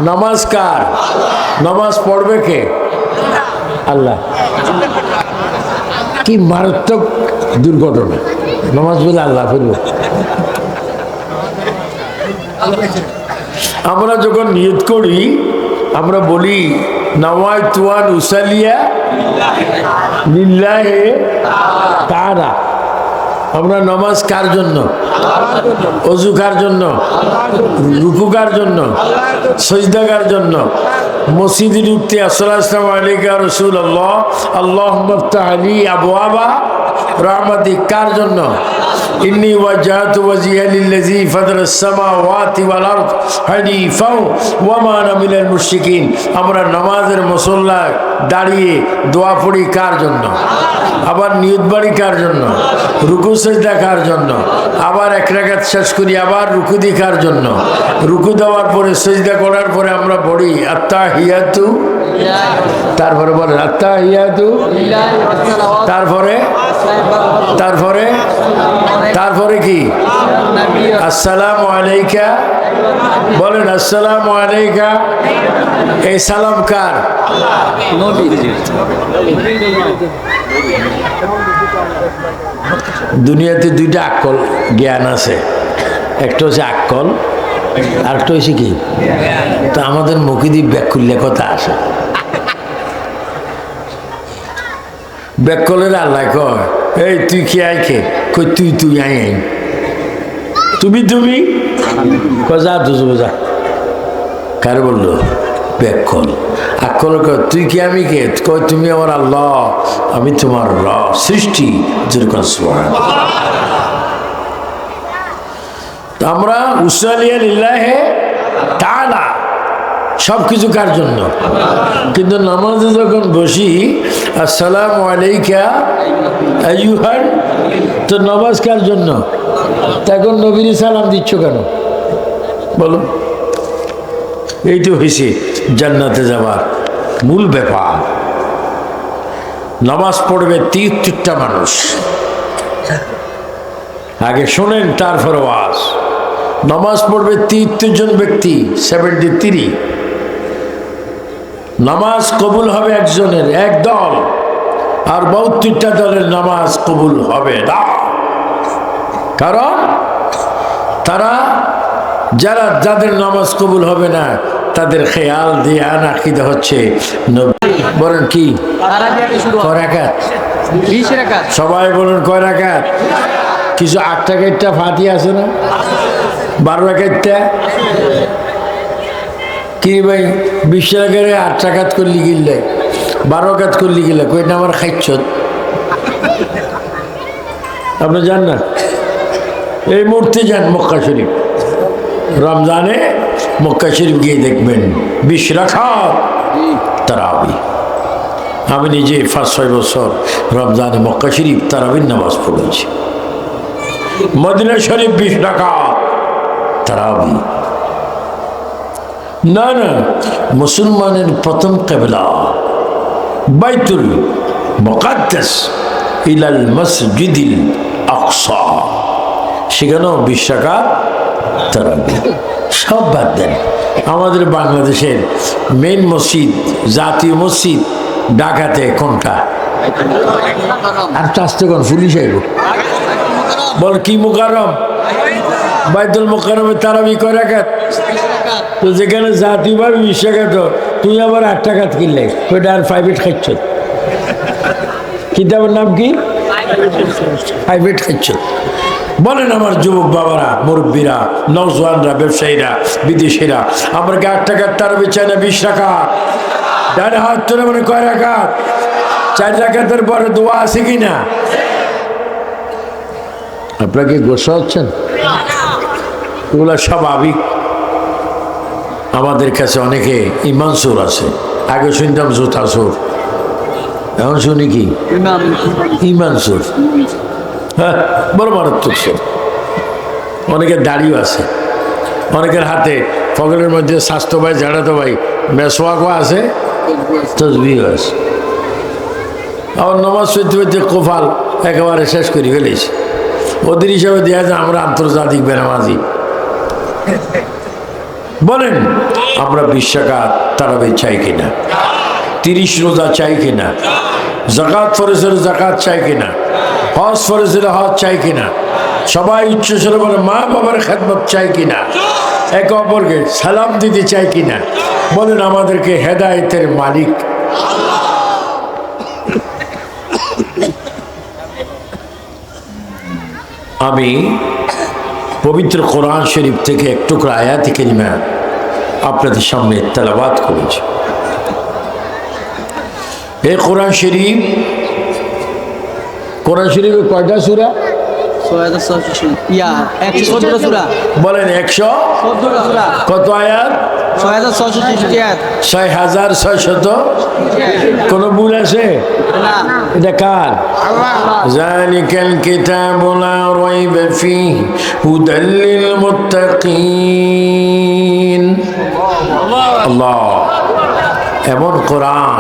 নামাজ কার? নামাজ পড়বে কে? আল্লাহ। কি মারাত্মক দুর্ঘটনা! নামাজ বলে আল্লাহ ফিরব। আমরা যখন নিয়ত করি আমরা বলি নাওয়াইতু আন উসাল্লিয়া লিল্লাহি তাআলা। আমরা নামাজ কার জন্য? ওযু কার জন্য? রুকু কার জন্য? সিজদা কার জন্য? মসজিদে ঢুকতে আসসালামু আলাইকা রাসূলুল্লাহ আল্লাহুম্মা ইফতাহ লি আবওয়াবা রাহমাতিক কার জন্য? ইন্নী ওয়াজহাতু ওয়াজহিয়া লিল্লাযী ফাতারাস সামাওয়াতি ওয়াল আরদ হানিফাও ওয়া মা আনা মিনাল মুশরিকিন। আমরা নামাজের মুসল্লায় দাঁড়িয়ে দোয়া পড়ি কার জন্য? আবার নিয়ত বাড়ি কার জন্য? রুকু সিজদা কার জন্য? আবার এক রাকাত শেষ করি আবার রুকু দি কার জন্য? রুকু দেওয়ার পরে সিজদা করার পরে আমরা পড়ি আত্তাহিয়াতু, তারপরে বলেন আত্তাহিয়াতু, তারপরে তারপরে তারপরে কি? আসসালামু আলাইকা, বলেন আসসালামু আলাইকা। এই সালাম কার? দুনিয়াতে দুইটা আকল জ্ঞান আছে, একটা হচ্ছে আকল আর একটা হচ্ছে কি? তো আমাদের মুখিদি ব্যাকুল্যে কথা আসে। ব্যাকলের আল্লাহ কয় এই তুই কি আইকে? কই তুই তুই আই আই, তুমি তুমি যা দুজো যা। কার বললো? ব্যাকল। আকল কয় তুই কি আমি কে? কয় তুমি আমার আল্লাহ, আমি তোমার সৃষ্টি। যেরকম আমরা উসালিয়া লিল্লাহি তাআলা সব কিছু কার জন্য? কিন্তু নামাজে যখন বসি আসসালামু আলাইকা আইয়ুহান, তো নামাজ কার জন্য? তখন নবীর সালাম দিচ্ছ কেন বলো? এই তো হয়েছে জান্নাতে যাওয়ার মূল ব্যাপার। নামাজ পড়বে 73টা মানুষ। আগে শোনেন তারপর ওয়াজ। নামাজ পড়বে 73 জন ব্যক্তি, 73। নামাজ কবুল হবে একজনের, এক দল, আর 72টা দলের নামাজ কবুল হবে না। কারণ তারা যাদের নামাজ কবুল হবে না তাদের খেয়াল দিয়ে আকিদা হচ্ছে বলেন কি? কয় রাকাত? সবাই বলুন কয় রাকাত? কিছু 8 রাকাতটা ফাতি আছে না? 12 রাকাতটা কি ভাই? 20 রাকাতে 8 রাকাত করলি গিললে, 12 রাকাত করলি গিলে কই না আমার খাইছ? আপনি যান না? এই মুহূর্তে যান মক্কা শরীফ, রমজানে মক্কা শরীফ গিয়ে দেখবেন 20 রাকাত তারাবি। আমি নিজে 5-6 বছর রমজানে মক্কা শরীফ তারাবির নামাজ পড়েছি। মদিনা শরীফ 20 রাকাত তারাবি। না না, মুসলমানের প্রথম কিবলা বাইতুল মুকাদ্দাস ইলাল মসজিদিল আকসা, সেখানেও 20 রাকাত তারাবি। সব বাদ দেন। আমাদের বাংলাদেশের মেইন মসজিদ, জাতীয় মসজিদ ঢাকাতে কোনটা? আর চাষতে কোন পুলিশ আইব বল কি? মুকাররম বাইতুল মুকাররমে তারাবি কয় রাকাত? তো যেখানে জাতীয়ভাবে 20 রাকাত, তুই আবার 8 রাকাত কিনলে ওইটা আর প্রাইভেট খাইছ? কিতাবের নাম কি? প্রাইভেট খাইছ। বলেন আমার যুবক বাবারা, মুরব্বীরা, নওজওয়ানরা, ব্যবসায়ীরা, বিদেশিরা, আমরা কি 8 টাকার তারাবি চাই না 20 রাকাত? ডান হাত তুলে মানে কয় রাকাত? 4 রাকাতের পরে দোয়া আছে কিনা? আপনারা কি গোসা হচ্ছেন? এগুলো সব আবেগ। আমাদের কাছে অনেকে ইমান সুর আছে। আগে শুনতাম জুতা সুর, এখন শুনি কি? ইমান সুর। হ্যাঁ, বড় মারাত্মক সুর। অনেকের দাড়িও আছে, অনেকের হাতে পকেটের মধ্যে স্বাস্থ্য ভাই, ঝাড়াতো ভাই, মেসওয়াকও আছে, তসবিহও আছে। আবার নামাজ পড়তে পড়তে কোফাল একেবারে শেষ করে ফেলেছি। ওদের হিসাবে দেওয়া যায় আমরা আন্তর্জাতিক বেনামাজি। বলেন আমরা 20 রাকাত তারাবি চাই কিনা, 30 রোজা চাই কিনা, যাকাত ফরজ হলে যাকাত চাই কিনা, হজ ফরজ হলে হজ চাই কিনা, সবাই উচ্চস্বরে বলে মা বাবার খেদমত চাই কিনা, একে অপরকে সালাম দিতে চাই কিনা। বলেন আমাদেরকে হেদায়েতের মালিক আমি পবিত্র কোরআন শরীফ থেকে এক টুকরা আয়াত কারিমা আপনাদের সামনে তেলাওয়াত করেছি। এই কোরআন শরীফে কয়টা সূরা? বলেন 100 কত আয়াত? 6600। কোন ভুল আছে? এটা কার? যালিকাল কিতাবু লা রাইবা ফীহি হুদাল লিল মুত্তাকিন। আল্লাহ, এমন কোরআন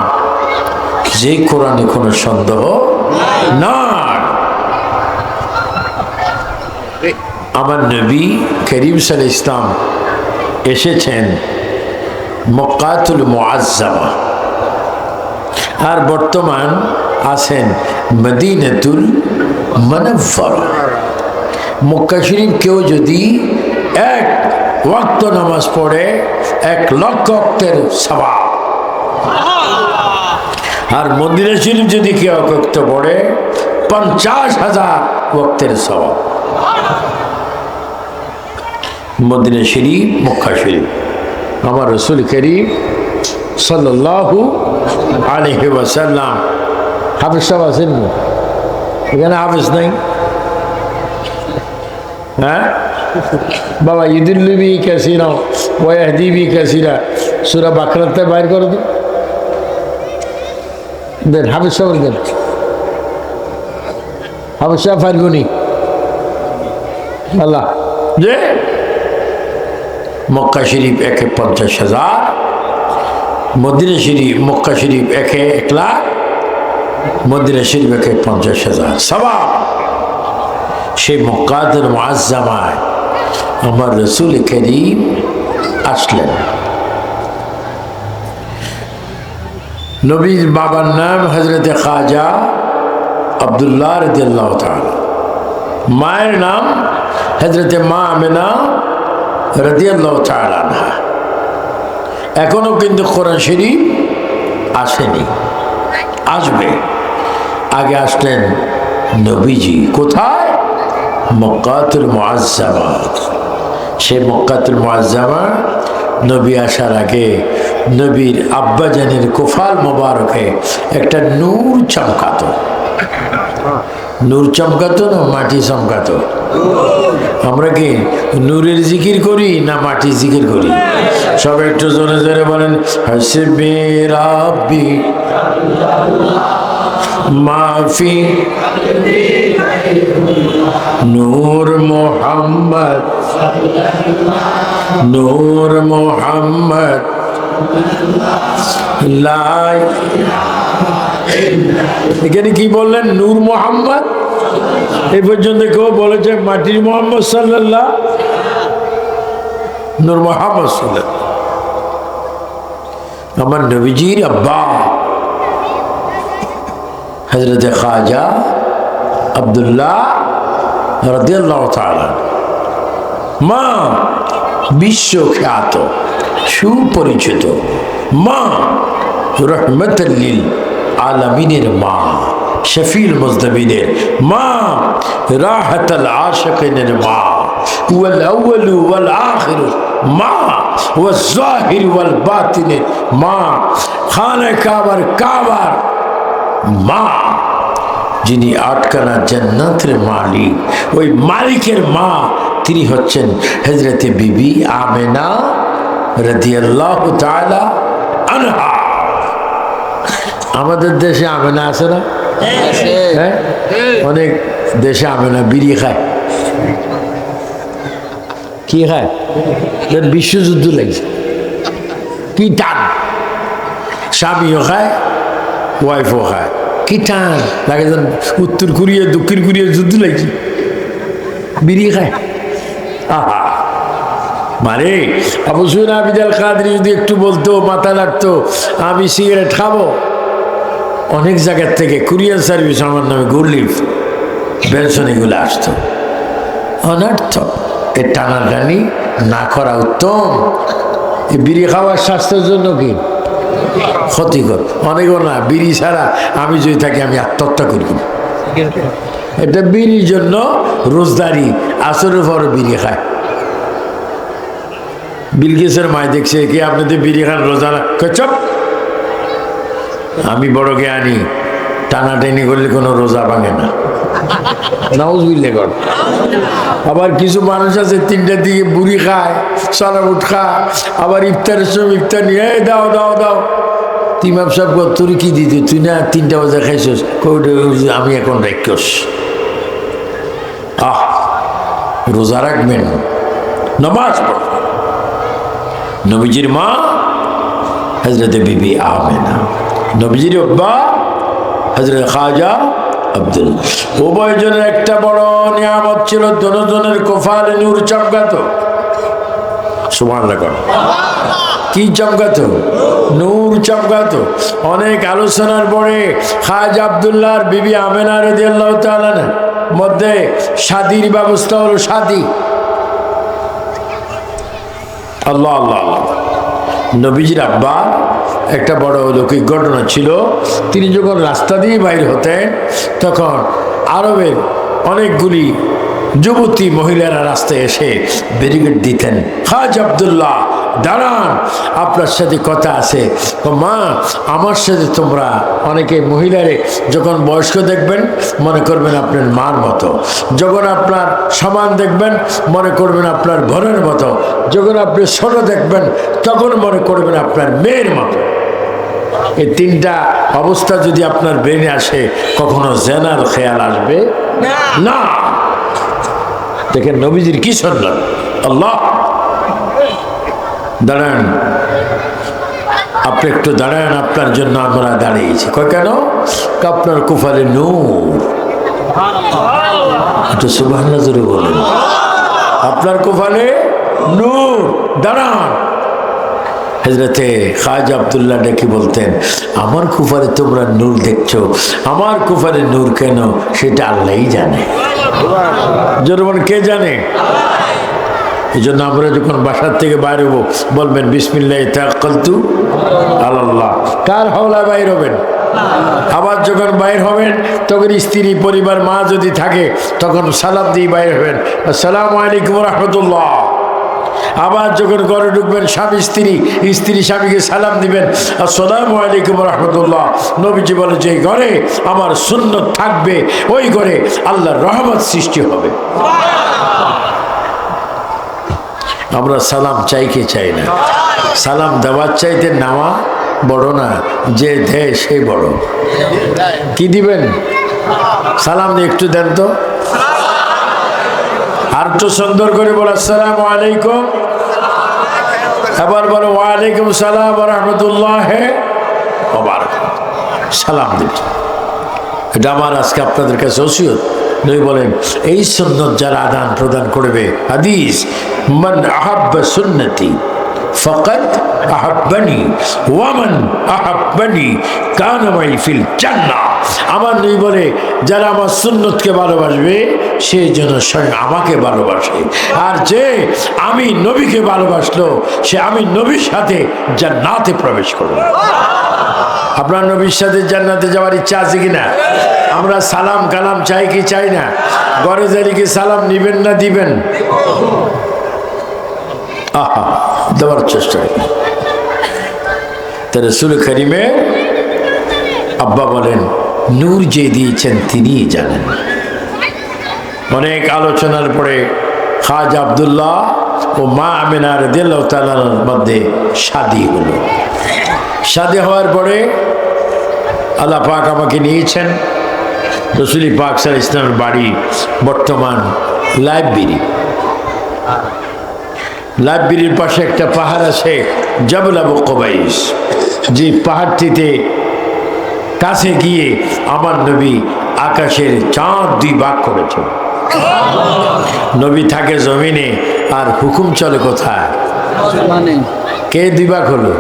যে কোরআনে কোনো সন্দেহ না। আমার নবী করিম সাল্লাল্লাহু আলাইহি ওয়াসাল্লাম এসেছেন মক্কাতুল মুআজ্জামা, আর বর্তমান আছেন মদিনাতুল মুনাওয়ারা। মক্কা শরীফ কেউ যদি 1 ওয়াক্ত নামাজ পড়ে 1 লক্ষ ওয়াক্তের সওয়াব, আর মদিনা শরীফ যদি কেউ 1 ওয়াক্ত পড়ে 50,000 ওয়াক্তের সওয়াব। মদিনা শরীফ, মক্কা শরীফ। আমার রাসূল করিম সাল্লাল্লাহু আলাইহি ওয়াসাল্লাম, হাফেজ সাহেব আছেন না? এখানে হাফেজ নাই? হ্যাঁ বাবা, ইদুল্লুবি কাসিরা ওয়াহদিবি কাসিরা সূরা বাকরাতে বাইর করে দেন। হাফেজ সাহেব দেন, হাফেজ সাহেব ফারগুনি আল্লাহ। যে মক্কা শরীফ 50,000, মদিনা শরীফ, মক্কা শরীফ 1 লাখ, মদিনা শরীফ 50,000 সওয়াব। সেই মক্কাতুল মুআজ্জামায় আমার রাসূল করিম আসলেন। নবীর বাবার নাম হযরতে খাজা আব্দুল্লাহ রাদিয়াল্লাহু তাআলা, মায়ের নাম হযরতে মা আমেনা রাদিয়াল্লাহু তাআলা আনহা। এখনো কিন্তু কোরআন শরীফ আসেনি, আসবে। আগে আসলেন নবীজি কোথায়? মক্কাতুল মুআজ্জামা। সে মক্কাতুল মুআজ্জামা নবী আসার আগে নবীর আব্বাজানের কুফাল মোবারকে একটা নূর চমকাতো। নূর চমকাতো না মাটি চমকাতো? আমরা কি নূরের জিকির করি না মাটির জিকির করি? সব একটু জোরে জোরে বলেন হাসবি রাব্বি মাফি নূর মুহাম্মদ, নূর মুহাম্মদ লাই। এখানে কি বললেন? নূর মুহাম্মদ। এই পর্যন্ত কেউ বলেছে মাটির মুহাম্মদ সাল্লাল্লাহ? নূর মুহাম্মদ সাল্লাল্লাহ। আমার নবীজির আব্বা হযরত খাজা আব্দুল্লাহ রাদিয়াল্লাহু তাআলা, মা বিশ্বখ্যাত সুপরিচিত মা, রহমাতুল লিল আলামিনের মা, শফিউল মুজনিবিনের মা, রাহাতুল আশিকিনের মা, ওয়াল আউয়ালু ওয়াল আখিরু মা, ওয়াল যাহির ওয়াল বাতিনের মা, খানে কাবার মা, যিনি 8 খানা জান্নাতের মালিক, ওই মালিকের মা তিনি হচ্ছেন হযরতে বিবি আমেনা রাদিয়াল্লাহু তাআলা আনহা। আমাদের দেশে আমেনা আছে না? হ্যাঁ, অনেক দেশে আমেনা বিড়ি খায়। কি খায়? বিশ্বযুদ্ধ লাগছে, কি টান! স্বামীও খায়, ওয়াইফও খায়, কি টান লাগে। উত্তর কোরিয়া দক্ষিণ কোরিয়া যুদ্ধ লাগছে, বিড়ি খায়। আহা, মানে আবু সুফিয়ান আবিদ আল কাদরি যদি একটু বলতো, মাথা লাগতো আমি সিগারেট খাবো, অনেক জায়গার থেকে কুরিয়ার সার্ভিস আমার নামে গুরলিফ পেনশন এগুলো আসতো। অনর্থ এ টানাটানি না করা উত্তম। এই বিড়ি খাওয়ার স্বাস্থ্যের জন্য কি ক্ষতিকর? অনেকও না, বিড়ি ছাড়া আমি যদি থাকি আমি আত্মহত্যা করি। এটা বিড়ির জন্য রোজদারি, আসরের পর বিড়ি খায়। বিলগেসের মায় দেখছে কি আপনি তো বিড়ি খান রোজা না, চপ আমি বড় জ্ঞানী, টানাটানি করলে কোনো রোজা ভাঙে না। নাউজুবিল্লাহ কর। আবার কিছু মানুষ আছে 3টার দিকে বুড়ি খায়, সারাবুট খায়, আবার ইফতারের সময় ইফতার নিয়ে দাও দাও দাও। ইমাম সাহেব তোর কি দিতে, তুই না 3টা বাজে খাইছিস? আমি এখন রাক্ষস। রোজা রাখবেন, নামাজ পড়। নবীজির মা হযরত বিবি আমেনা, নবীজির আব্বা হযরত খাজা আব্দুল, উভয়জনের একটা বড় নিয়ামত ছিল, দুজনের কপালে নূর চমকাতো। সুবহানাল্লাহ। কি চমকাতো? নূর চমকাতো। অনেক আলোচনার পরে খাজা আব্দুল্লাহর বিবি আমেনা রাদিয়াল্লাহু তাআলা মধ্যে শাদীর ব্যবস্থা হলো। শাদী, আল্লাহ আল্লাহ আল্লাহ। নবীজির আব্বা একটা বড় অলৌকিক ঘটনা ছিল। তিনি যখন রাস্তা দিয়ে বাইর হতেন তখন আরবের অনেকগুলি যুবতী মহিলারা রাস্তায় এসে ব্যারিকেড দিতেন। খাজা আব্দুল্লাহ দাঁড়ান, আপনার সাথে কথা আছে। মা, আমার সাথে তোমরা অনেকে মহিলারে যখন বয়স্ক দেখবেন মনে করবেন আপনার মার মতো, যখন আপনার সমান দেখবেন মনে করবেন আপনার বোনের মতো, যখন আপনি ছোট দেখবেন তখন মনে করবেন আপনার মেয়ের মতো। এই 3টা অবস্থা যদি আপনার ব্রেনে আসে, কখনো জেনার খেয়াল আসবে না। দেখেন নবীজির কি শুনলেন। আল্লাহ, দাঁড়ান, আপনি একটু দাঁড়ান, আপনার জন্য আমরা দাঁড়িয়েছি। কেন? আপনার কুফালে নূর। একটু সুবহানাল্লাহ জোরে বলেন। আপনার কুফালে নূর, দাঁড়ান। হযরতে খাজা আব্দুল্লাহ ডেকে বলতেন, আমার কুফারে তোমরা নূর দেখছো, আমার কুফারে নূর কেন সেটা আল্লাহই জানে। জোরে কে জানে? এই জন্য আমরা যখন বাসার থেকে বাইরে হবো বলবেন বিসমিল্লাহি তাওয়াক্কালতু আলাল্লাহ। কার হাওলায় বাইর হবেন? আবার যখন বাইর হবেন তখন স্ত্রী, পরিবার, মা যদি থাকে তখন সালাম দিয়ে বাইর হবেন, আসসালামু আলাইকুম ওয়া রাহমাতুল্লাহ। আবার যখন ঘরে ঢুকবেন স্বামী স্ত্রী, স্ত্রী স্বামীকে সালাম দিবেন, আসসালামু আলাইকুম ওয়া রাহমাতুল্লাহ। নবীজি বলে যে ঘরে আমার সুন্নত থাকবে ওই ঘরে আল্লাহর রহমত সৃষ্টি হবে। আমরা সালাম চাই কে চাই না? সালাম দেওয়ার চাইতে নেওয়া বড় না, যে দেয় সে বড়। কি দিবেন? সালাম দিয়ে একটু দেন তো, আর একটু সুন্দর করে বলো আসসালামু আলাইকুম। এবার বলো ওয়ালাইকুম সালাম ওয়া রাহমাতুল্লাহ ওয়া বারাকাতুহু। সালাম দিন। এটা আমার আজকে আপনাদের কাছে ওসিয়ত। নবী বলেন এই সুন্নত যারা আদান প্রদান করবে, হাদিস, মান আহাব্বা সুন্নতি ফাকাদ আহাব্বানি ওয়া মান আহাব্বানি কানা মাই ফিল জান্নাহ। আমার নবী বলে যারা আমার সুন্নতকে ভালোবাসবে সে যেন স্বয়ং আমাকে ভালোবাসে, আর যে আমি নবীকে ভালোবাসলো সে আমি নবীর সাথে জান্নাতে প্রবেশ করবে। আপনার নবীর সাথে জান্নাতে যাওয়ার ইচ্ছা আছে কিনা? আমরা সালাম কালাম চাই কি চাই না? ঘরে যারিকে সালাম নিবেন না দিবেন? আহা, দেওয়ার চেষ্টা করি। তা রাসূল কারীমের আব্বা বলেন নূর যে দিয়েছেন তিনিই জানেন। অনেক আলোচনার পরে খাজা আব্দুল্লাহ ও মা আমেনা রাদিয়াল্লাহু তাআলার মধ্যে শাদী হলো। শাদী হওয়ার পরে আল্লাহ পাক আমাকে নিয়েছেন রাসূল পাক সাল্লাল্লাহু আলাইহি ওয়াসাল্লামের বাড়ি বর্তমান লাইব্রেরির পাশে একটা পাহাড় আছে জাবল আবু কুবাইস। যে পাহাড়টিতে কাছে গিয়ে আমার নবী আকাশের চাঁদ 2 ভাগ করেছেন। নবী থাকে জমিনে আর হুকুম চলে কোথায়? কে 2 ভাগ হলো?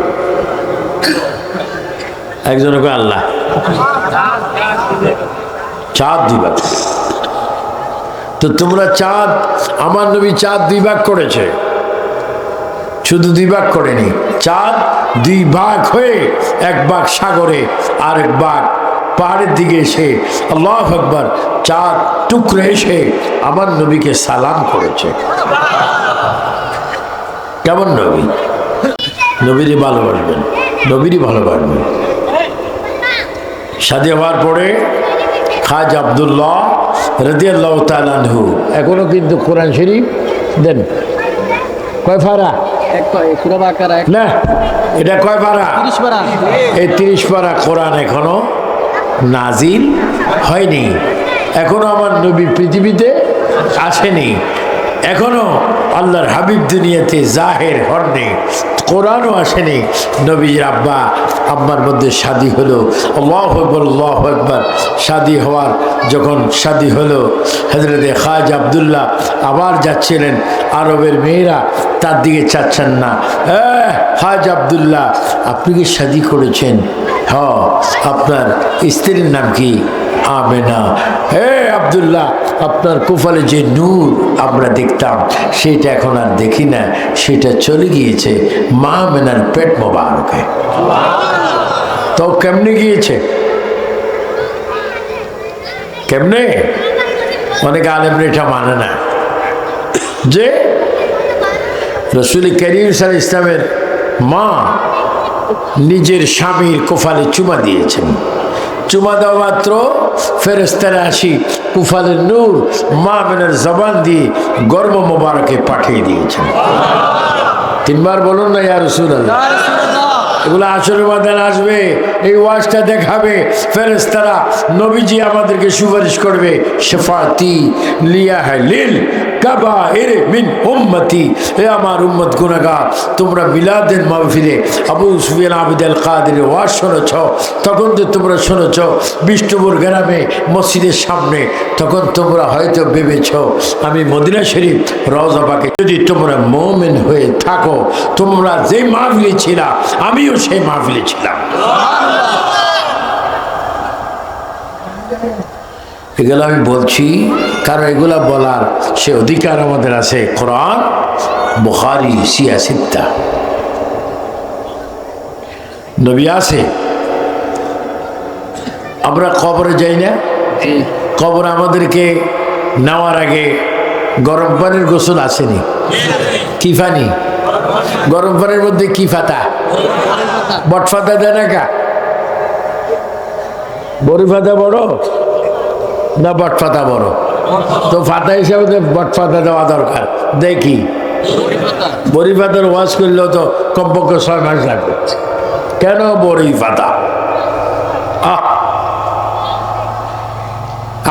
একজনকে আল্লাহ, চাঁদ 2 ভাগ। তো তোমরা চাঁদ, আমার নবী চাঁদ 2 ভাগ করেছে, শুধু 2 ভাগ করেনি, চাঁদ 2 ভাগ হয়ে 1 ভাগ সাগরে আর 1 ভাগ পাহাড়ের দিকে এসে আল্লাহু আকবার চাঁদ টুকরে এসে আমার নবীকে সালাম করেছে। কেমন নবী? নবীরই ভালোবাসবেন, নবীরই ভালোবাসবেন। শাদী হওয়ার পরে খাজা আব্দুল্লাহ রাদিয়াল্লাহু তাআলা আনহু এখনো কিন্তু কোরআন শরীফ দেন। কয় পারা? না, এটা কয় পারা? এই 30 পারা কোরআন এখনো নাজিল হয়নি। এখনো আমার নবী পৃথিবীতে আসেনি, এখনো আল্লাহর হাবিব দুনিয়াতে জাহের হননি, কোরআনও আসেনি। নবীর আব্বা আম্মার মধ্যে শাদী হলো, আল্লাহু আকবার আল্লাহু আকবার। শাদী হওয়ার যখন শাদী হলো, হযরতে খাজা আব্দুল্লাহ আবার যাচ্ছিলেন, আরবের মেয়েরা তার দিকে চাচ্ছেন না। খাজা আব্দুল্লাহ আপনি কি শাদী করেছেন? হ্যাঁ। আপনার স্ত্রীর নাম কি? আমেনা। হে আব্দুল্লাহ, আপনার কপালে যে নূর আমরা দেখতাম সেটা এখন আর দেখি না, সেটা চলে গিয়েছে মা আমেনার পেট মোবারকে। তো কেমনে গিয়েছে? কেমনে? অনেক আলেমরা এটা মানে না যে রাসূল করিম সাল্লাল্লাহু আলাইহি ওয়াসাল্লামের মা নিজের স্বামীর কপালে চুমা দিয়েছেন। চুমা দেওয়া মাত্র ফেরেশতারা আসি কুফালের নূর মা আমেনার জবান দিয়ে গর্ভ মোবারকে পাঠিয়ে দিয়েছেন। 3 বার বলুন না ইয়া রাসূলুল্লাহ। এগুলো আসরের ময়দানে আসবে, এই ওয়াজটা দেখাবে ফেরেশতারা, নবীজি আমাদেরকে সুপারিশ করবে, শাফাতি লিয়া লিল কাবাইর মিন উম্মতি। হে আমার উম্মত গুনাহগার, তোমরা মিলাদের মাহফিলে আবু সুফিয়ান আবিদ আল কাদেরের ওয়াজ শুনেছ, তখন তো তোমরা শুনেছ বিষ্ণুপুর গ্রামে মসজিদের সামনে, তখন তোমরা হয়তো ভেবেছ আমি মদিনা শরীফ রওজা পাকে। যদি তোমরা মুমিন হয়ে থাকো, তোমরা যে মাহফিলে ছিলা আমিও সেই মাহফিলে ছিলাম। এগুলো আমি বলছি কারণ এগুলা বলার সে অধিকার আমাদের আছে। কোরআন, বুখারী, সিয়াসিত্তা, নবী আছে। আমরা কবরে যাই না? কবর আমাদেরকে নেওয়ার আগে গরম পানির গোসল আসেনি? কি পানি? গরম পানির মধ্যে কি ফাতা? বটফাতা দেয় না কা? বড়ি ফাতা বড় না বটফাতা বড়? তো ফাতা হিসাবে বটফাতা দেওয়া দরকার। দেখি বড়ি ফাতার ওয়াজ করলেও তো কমপক্ষে 6 মাস লাগবে। কেন বড়ি ফাতা?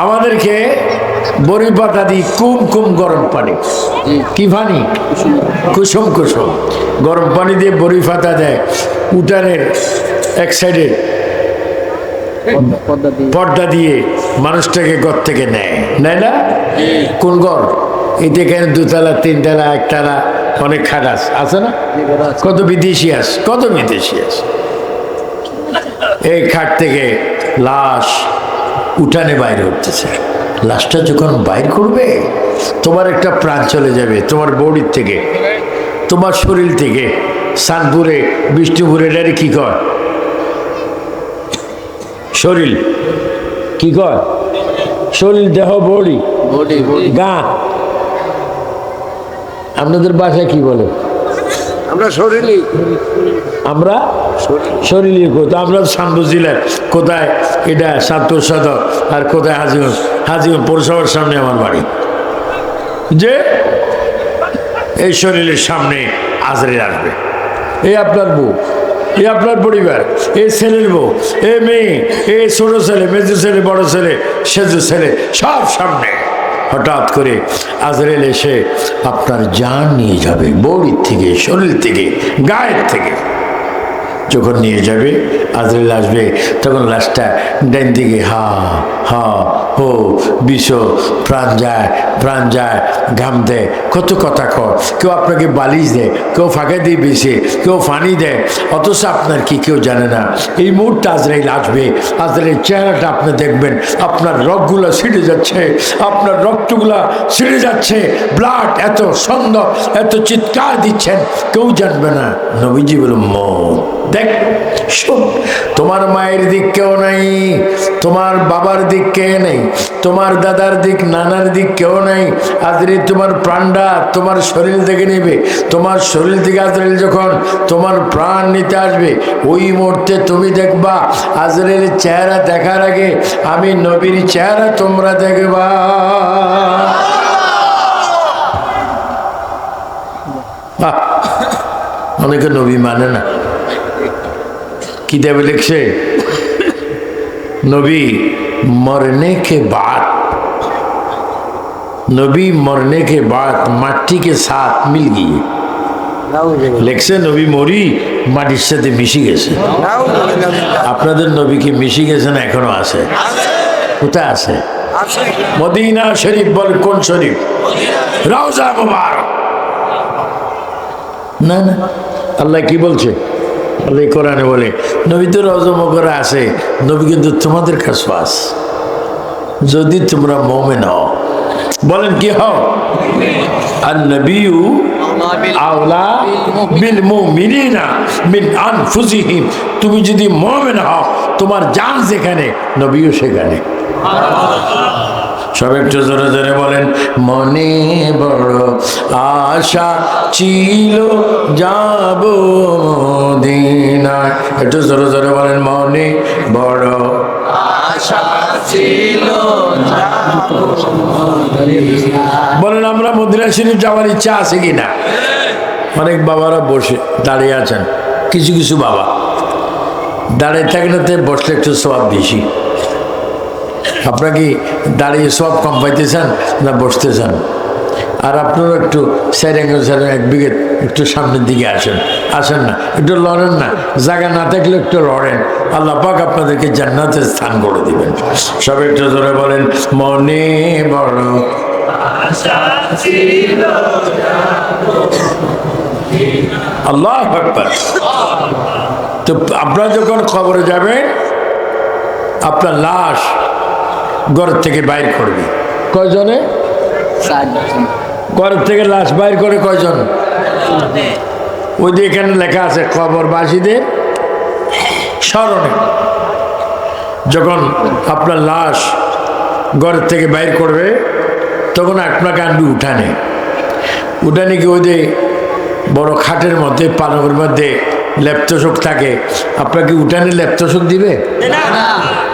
আমাদেরকে বড়ি পাতা দিই কুম গরম পানি। কি পানি? কুসুম কুসুম গরম পানি দিয়ে বড়ি পাতা দেয়। উঠানের এক সাইডে পর্দা দিয়ে মানুষটাকে ঘর থেকে নেয় না? কোন ঘর? এতে কেন 2 তলা 3 তলা 1 তলা অনেক খাট আছে না? কত বিদেশি আছে, কত বিদেশি আছে। এই খাট থেকে লাশ উঠানে বাইরে উঠতেছে। লাশটা যখন বাইর করবে তোমার একটা প্রাণ চলে যাবে তোমার বডির থেকে, তোমার শরীর থেকে। সানপুরে বিষ্ণুপুরে এটারে কি কয়? শরীর কি কয়? শরীর, দেহ, বডি, গা। আপনাদের বাসায় কি বলে? আমরা শরীরই, আমরা শরীরই। কোথায়? আমরা শান্ত জেলার কোথায় এটা সাতপুর সদর আর কোথায় হাজিগঞ্জ। হাজিগঞ্জ পৌরসভার সামনে আমার বাড়ি। যে এই শরীরের সামনে আজরাইল আসবে। এই আপনার বউ, এই আপনার পরিবার, এই ছেলের বউ, এই মেয়ে, এই ছোট ছেলে, মেজো ছেলে, বড় ছেলে, সেজো ছেলে, সব সামনে। হঠাৎ করে আজরাইল এসে আপনার জান নিয়ে যাবে, বডির থেকে, শরীর থেকে, গায়ের থেকে। যখন নিয়ে যাবে, আজরাইল আসবে, তখন লাশটা ডাইন দিকে হা হা হো বিষ, প্রাণ যায়, ঘাম দেয়, কত কথা কয়। কেউ আপনাকে বালিশ দেয়, কেউ ফাঁকা দিয়ে বেছে, কেউ ফানি দেয়, অথচ আপনার কি কেউ জানে না। এই মুহূর্তে আজরাইল আসবে, আজরাইলের চেহারাটা আপনি দেখবেন, আপনার রগগুলো ছিঁড়ে যাচ্ছে, আপনার রক্তগুলা ছিঁড়ে যাচ্ছে, ব্লাড এত সুন্দর, এত চিৎকার দিচ্ছেন, কেউ জানবে না। নবীজি বলল মৌত। দেখ শোন, তোমার মায়ের দিক কেউ নাই, তোমার বাবার দিক কে নেই, তোমার দাদার দিক নানার দিক কেউ নাই। আজরাইল তোমার প্রাণটা তোমার শরীর থেকে নেবে, তোমার শরীর থেকে আজরাইল যখন তোমার প্রাণ নিতে আসবে, ওই মুহূর্তে তুমি দেখবা আজরাইলের চেহারা দেখার আগে আমি নবীর চেহারা তোমরা দেখবা। অনেকে নবী মানে না, কি দেবে লিখছে নবী मरने के बाद, नबी मरने के बाद माटी के साथ मिल गई। লিখছে নবী মরি মাটির সাথে মিশে গেছে। আপনাদের নবী কি মিশে গেছে না এখনো আছে? কোথায় আছে? মদিনা শরীফ। বল কোন শরীফ? রওজা মুবারক। না না, আল্লাহ কি বলছে? আল্লাহ কোরআনে বলে নবী তো রওজা মুবারক আছে, নবী কিন্তু তোমাদের কাছে আছে যদি তোমরা মুমিন হও। বলেন কি হও? আর নবিয়্যু আওলা বিল মুমিনিনা মিন আনফুসিহিম। তুমি যদি মুমিন হও, তোমার জান যেখানে নবীও সেখানে। সব একটু জোরে জোরে বলেন, মনে বড় আশা ছিল যাব মদিনায়। একটু জোরে জোরে বলেন, মনে বড় আশা ছিল যাব মদিনায়। বলেন আমরা মদিনা শরীফ যাওয়ার ইচ্ছা আছে কিনা? অনেক বাবারা বসে দাঁড়িয়ে আছেন, কিছু কিছু বাবা দাঁড়িয়ে থাকেন, বসলে একটু সওয়াব বেশি। আপনারা কি দাঁড়িয়ে সব কম পাইতেছেন না বসতে চান? আর আপনারা একটু সাইড অ্যাঙ্গেল এক বিঘে একটু সামনের দিকে আসেন না, একটু লড়েন না, জায়গা না থাকলে একটু লড়েন, আল্লাহ পাক আপনাদেরকে জান্নাতের স্থান করে দিবেন। সব একটু ধরে বলেন, মনে বড় আল্লাহু আকবার। তো আপনারা যখন খবরে যাবেন, আপনার লাশ ঘর থেকে বাইর করবে কয়জনে? ঘর থেকে লাশ বাইর করে কয়জন? ওই যে এখানে লেখা আছে কবরবাসীদের স্মরণে। যখন আপনার লাশ ঘর থেকে বাইর করবে, তখন আপনাকে আনবি উঠানে। উঠানে কি ওই যে বড় খাটের মধ্যে পালকের মধ্যে লেপ্তশোক থাকে, আপনাকে উঠানে লেপ্তশোক দিবে?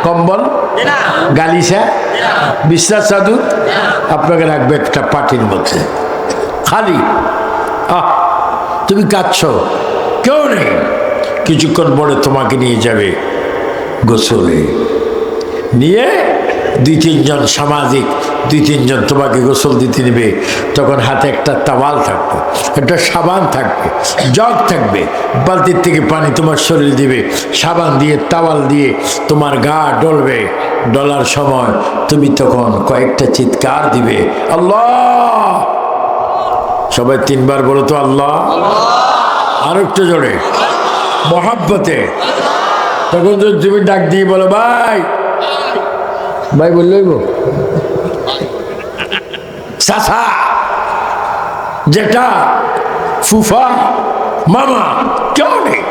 কম্বল, গালিসা, বিশ্বাস চাদর আপনাকে রাখবে একটা পাটির মধ্যে খালি। তুমি কাঁদছ, কেউ নেই। কিছুক্ষণ পরে তোমাকে নিয়ে যাবে গোসলে, নিয়ে দুই তিনজন সামাজিক তোমাকে গোসল দিতে নেবে। তখন হাতে একটা তাওয়াল থাকবে, একটা সাবান থাকবে, জগ থাকবে, বালতির থেকে পানি তোমার শরীর দিবে, সাবান দিয়ে তাওয়াল দিয়ে তোমার গা ডলবে। ডলার সময় তুমি তখন কয়েকটা চিৎকার দিবে, আল্লাহ। সবাই তিনবার বলো তো আল্লাহ। আর একটু জোরে মহাব্বতে। তখন যদি তুমি ডাক দিয়ে বলো ভাই, ভাই বললেই চাচা, জেঠা, ফুফা, মামা, কেউ নেই।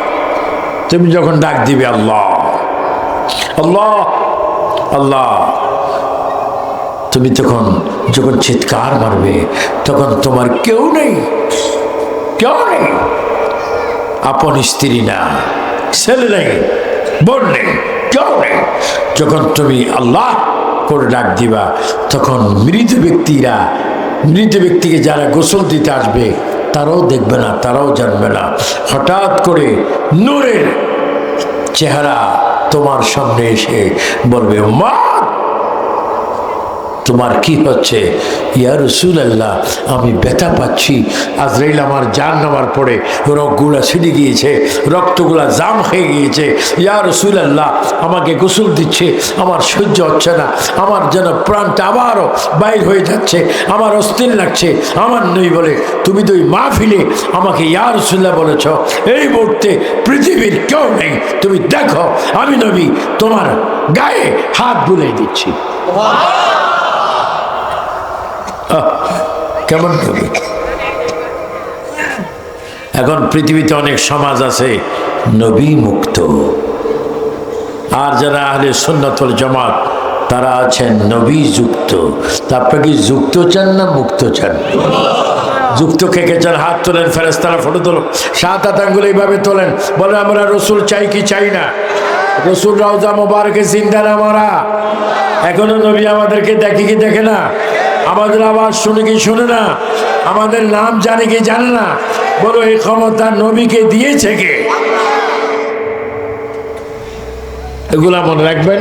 তুমি যখন ডাক দিবে আল্লাহ আল্লাহ আল্লাহ, তুমি তখন যখন চিৎকার মারবে, তখন তোমার কেউ নেই, কেউ নেই। আপন স্ত্রী না, ছেলে নেই, বোন নেই, কেউ নেই। যখন তুমি আল্লাহ করে ডাক দিবা, তখন মৃত ব্যক্তিকে যারা গোসল দিতে আসবে, তারাও দেখবে না, তারাও জানবে না। হঠাৎ করে নূরের চেহারা তোমার সামনে এসে বলবে, মা তোমার কি হচ্ছে? ইয়া রাসূলুল্লাহ, আমি ব্যথা পাচ্ছি। আজরাইল আমার জান নেওয়ার পরে রগগুলা ছিঁড়ে গিয়েছে, রক্তগুলা জাম হয়ে গিয়েছে। ইয়া রাসূলুল্লাহ, আমাকে গোসল দিচ্ছে, আমার সহ্য হচ্ছে না, আমার যেন প্রাণটা আবারও বাইর হয়ে যাচ্ছে, আমার অস্থির লাগছে। আমার নবী বলে, তুমি তো ওই মাহফিলে আমাকে ইয়া রাসূলুল্লাহ বলেছ, এই মুহূর্তে পৃথিবীর কেউ নেই, তুমি দেখো আমি নবী তোমার গায়ে হাত বুলিয়ে দিচ্ছি। কেমন হবে? এখন পৃথিবীতে অনেক সমাজ আছে নবী মুক্ত, আর যারা আহলে সুন্নাত ওয়াল জামাত তারা আছেন নবী যুক্ত। তা আপনি কি যুক্ত চান না মুক্ত চান? যুক্ত কে কে চান? হাত তোলেন, ফেরেশতারা ফটো তোলেন, 7 হাত আঙ্গুল এইভাবে তোলেন, বলে আমরা রসুল চাই কি চাই না? রসুল রওজা মোবারকে জিন্দা না মারা? এখনো নবী আমাদেরকে দেখে কি দেখে না? আমাদের আওয়াজ শুনে কি শুনে না? আমাদের নাম জানে কি জানে না? বলো এই ক্ষমতা নবীকে দিয়েছে কে? এগুলা মনে রাখবেন,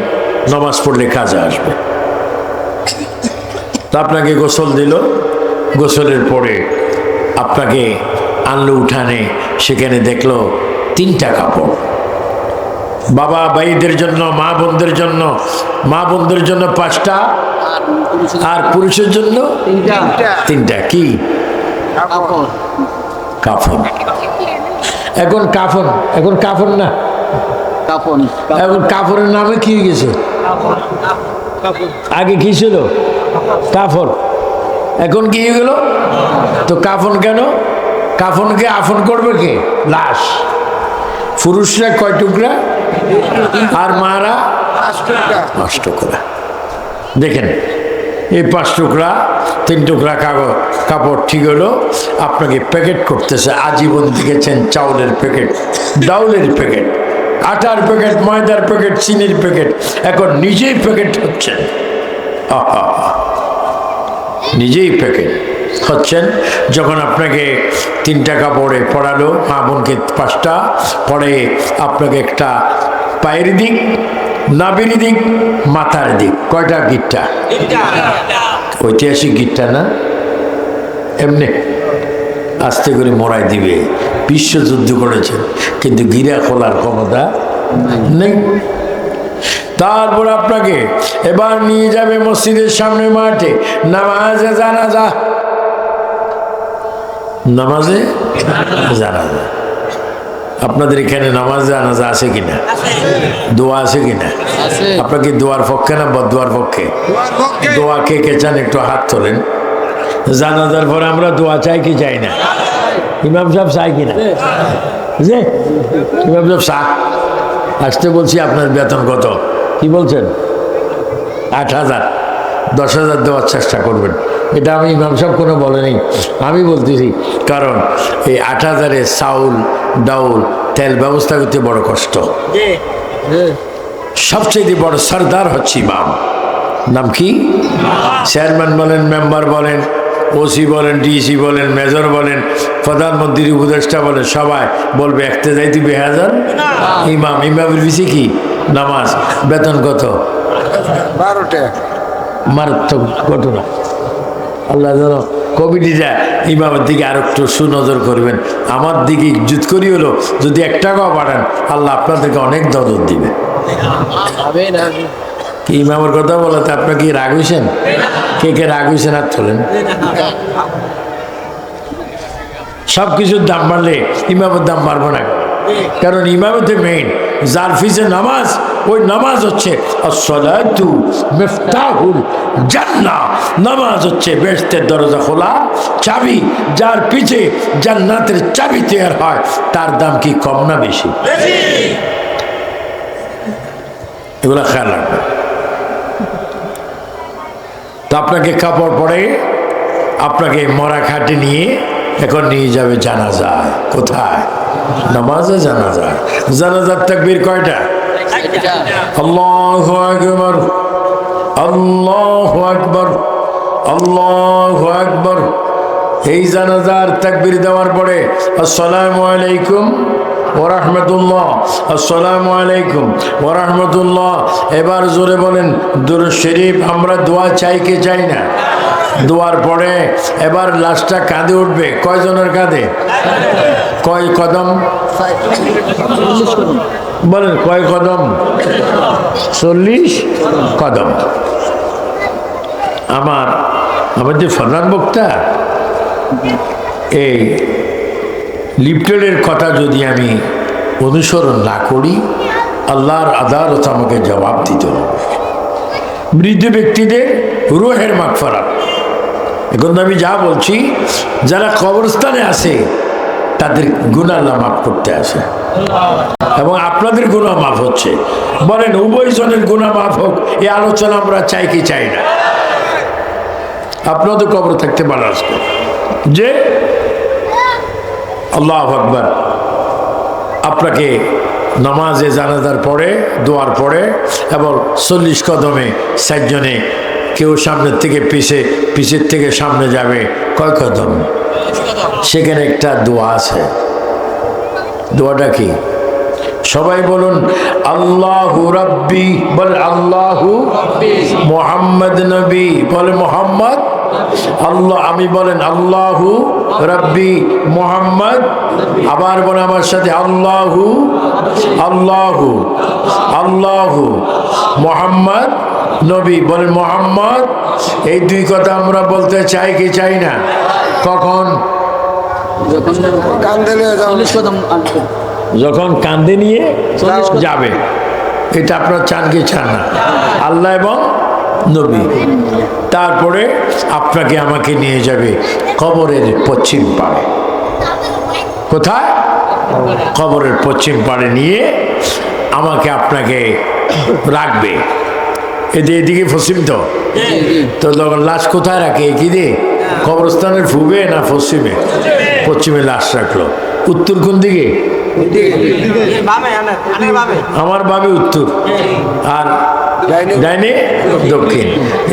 নামাজ পড়লে কাজে আসবে। তা আপনাকে গোসল দিল, গোসলের পরে আপনাকে আনলো উঠানে, সেখানে দেখলো 3টা কাপড়। বাবা ভাইদের জন্য, মা বোনদের জন্য, মা বোনদের জন্য 5টা, আর পুরুষের জন্য 3টা। কি কাফন? এখন কাফন, এখন কাফন না, এখন কাপড়ের নামে কি হয়ে গেছে? আগে কি ছিল? কাফন। এখন কি হয়ে গেল? তো কাফন কেন? কাফনকে আফন করবে কে? লাশ। পুরুষরা কয় টুকরা আর মারা 5 টুকরা। দেখেন এই 5 টুকরা, 3 টুকরা কাপড় ঠিক হলো। আপনাকে প্যাকেট করতেছে আজীবন। দেখেছেন চাউলের প্যাকেট, ডাউলের প্যাকেট, আটার প্যাকেট, ময়দার প্যাকেট, চিনির প্যাকেট, এখন নিজেই প্যাকেট হচ্ছেন। নিজেই প্যাকেট হচ্ছেন। যখন আপনাকে 3টা কাপড়ে পড়ালো, মা বোনকে 5টা পরে, আপনাকে একটা পায়ের দিক, নাভির দিক, মাথার দিক, কয়টা গিট্টা? ঐতিহাসিক গিট্টা না, এমনি আস্তে করে মরাই দিবে। বিশ্বযুদ্ধ করেছেন কিন্তু গিরা খোলার ক্ষমতা নেই। তারপর আপনাকে এবার নিয়ে যাবে মসজিদের সামনে মাঠে, নামাজে জানাজা। নামাজে জানাজা। আপনাদের এখানে নামাজ জানাজা আছে কিনা? দোয়া আছে কিনা? আপনাকে দোয়ার পক্ষে না বদদোয়ার পক্ষে? দোয়া কে কে চান একটু হাত তোলেন। জানাজার পরে আমরা দোয়া চাই কি চাই না? ইমাম সাহেব চাই কিনা? যে ইমাম সাহেব চা আসতে বলছি। আপনার বেতন কত? কি বলছেন? 8,000। 10,000 দেওয়ার চেষ্টা করবেন। এটা আমি ইমাম সাহেব কোনো বলেনি, আমি বলতেছি। কারণ এই 8,000-এ চাউল, ডাউল, তেল ব্যবস্থা করতে বড় কষ্ট। সবচেয়ে বড় সরদার হচ্ছে ইমাম। নাম কি? চেয়ারম্যান বলেন, মেম্বার বলেন, ওসি বলেন, ডিসি বলেন, মেজর বলেন, প্রধানমন্ত্রী, উপদেষ্টা বলেন, সবাই বলবে একতে যাই তুই 2000। ইমাম, ইমামের বেশি কি নামাজ। বেতন কত? 12টা। মারাত্মক ঘটনা। আল্লাহ যেন কমিটিটা ইমামের দিকে আর একটু সুনজর করবেন। আমার দিকে জুত করি হলো, যদি 1 টাকাও পাঠান আল্লাহ আপনাদেরকে অনেক দরদ দিবে। কি ইমামের কথা বলাতে আপনার কি রাগ হয়েছেন? কে কে রাগ হয়েছেন আর তোলেন। সব কিছুর দাম বাড়লে ইমামের দাম বাড়বো না, কারণ ইমামতে মেইন যার ফিসে নামাজ, ওই নামাজ হচ্ছে আসসালাতু মিফতাহুল জান্নাহ। নামাজ হচ্ছে বেহেশতের দরজা খোলা চাবি। যার পিছে জান্নাতের চাবি তৈরি হয় তার দাম কি কম না বেশি? এগুলো খেয়াল রাখবেন। তো আপনাকে কাপড় পরে আপনাকে মরা খাটে নিয়ে এখন নিয়ে যাবে জানাজা। কোথায়? নামাজে জানাজা। জানাজার তাকবীর কয়টা? আল্লাহু আকবার, আল্লাহু আকবার, আল্লাহু আকবার। এই জানাজার তাকবীর দেওয়ার পরে আসসালামু আলাইকুম ওয়া রাহমাতুল্লাহ, আসসালামু আলাইকুম ওয়া রাহমাতুল্লাহ। এবার জোরে বলেন দুরূদ শরীফ। আমরা দোয়া চাই কি চাই না? দোয়ার পরে এবার লাশটা কাঁধে উঠবে। কয়জনের কাঁধে? কয় কদম বলেন? কয় কদম? 40 কদম। আমাদের প্রধান বক্তা এই লিফটেডের কথা যদি আমি অনুসরণ না করি, আল্লাহর আদালত আমাকে জবাব দিতে হবে। মৃত ব্যক্তিদের রূহের মাগফিরাত। এখন আমি যা বলছি, যারা কবরস্থানে আছে তাদের গুনাহ আল্লাহ মাফ করতে আসে, এবং আপনাদের গুনাহ মাফ হচ্ছে। বলেন উভয়জনের গুনাহ মাফ হোক, এই আলোচনা আমরা চাই কি চাই না? আপনাদের কবর থাকতে পারে আজকে যে আল্লাহু আকবার, আপনাকে নামাজে জানাজার পরে, দোয়ার পরে এবং 40 কদমে 4 জনে, কেউ সামনের থেকে পিছের থেকে সামনে যাবে। কয় কদম? সেখানে একটা দোয়া আছে। দোয়াটা কি? সবাই বলুন আল্লাহু রাব্বি। বলে আল্লাহু মুহাম্মদ নবী। বলে মোহাম্মদ আল্লাহ। আমি বলেন আল্লাহু রাব্বি মুহাম্মদ। আবার বলে আমার সাথে আল্লাহু আল্লাহু আল্লাহু মুহাম্মদ নবী। বলেন মোহাম্মদ। এই দুই কথা আমরা বলতে চাই কি চাই না? কখন? যখন কান্দে নিয়ে যাবে। এটা আপনার চান কি চান না? আল্লাহ এবং নবী। তারপরে আপনাকে আমাকে নিয়ে যাবে কবরের পশ্চিম পাড়ে। কোথায়? কবরের পশ্চিম পাড়ে নিয়ে আমাকে আপনাকে রাখবে। এদিকে পশ্চিম তো তখন লাশ কোথায় রাখে? কি দিয়ে? কবরস্থানের পূবে না পশ্চিমে? পশ্চিমে লাশ রাখলো। উত্তর কোন দিকে? আমার বাবে উত্তর, আর ডাইনে দক্ষিণ।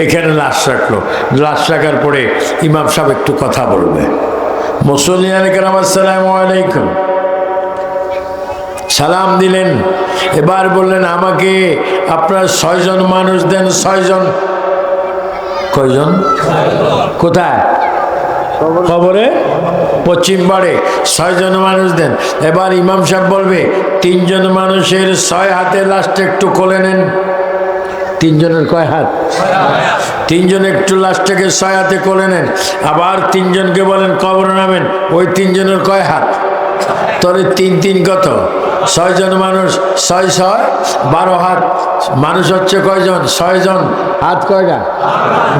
এখানে লাশ রাখলো। লাশ রাখার পরে ইমাম সাহেব একটু কথা বলবে। মুসল্লিয়ান কেরাম আসসালামু আলাইকুম, সালাম দিলেন। এবার বললেন আমাকে আপনার 6 জন মানুষ দেন। 6 জন। কয়জন? কোথায়? কবরে পশ্চিম পাড়ে 6 জন মানুষ দেন। এবার ইমাম সাহেব বলবে 3 জন মানুষের 6 হাতের লাশটা একটু খুলে নেন। 3 জনের কয় হাত? 3 জন একটু লাশটাকে 6 হাতে খুলে নেন। আবার 3 জনকে বলেন কবরে নামেন। ওই 3 জনের কয় হাত? তবে 3 3 কত? 6 জন মানুষ, 6 6 12 হাত। মানুষ হচ্ছে কয়জন? 6 জন। হাত কয়টা?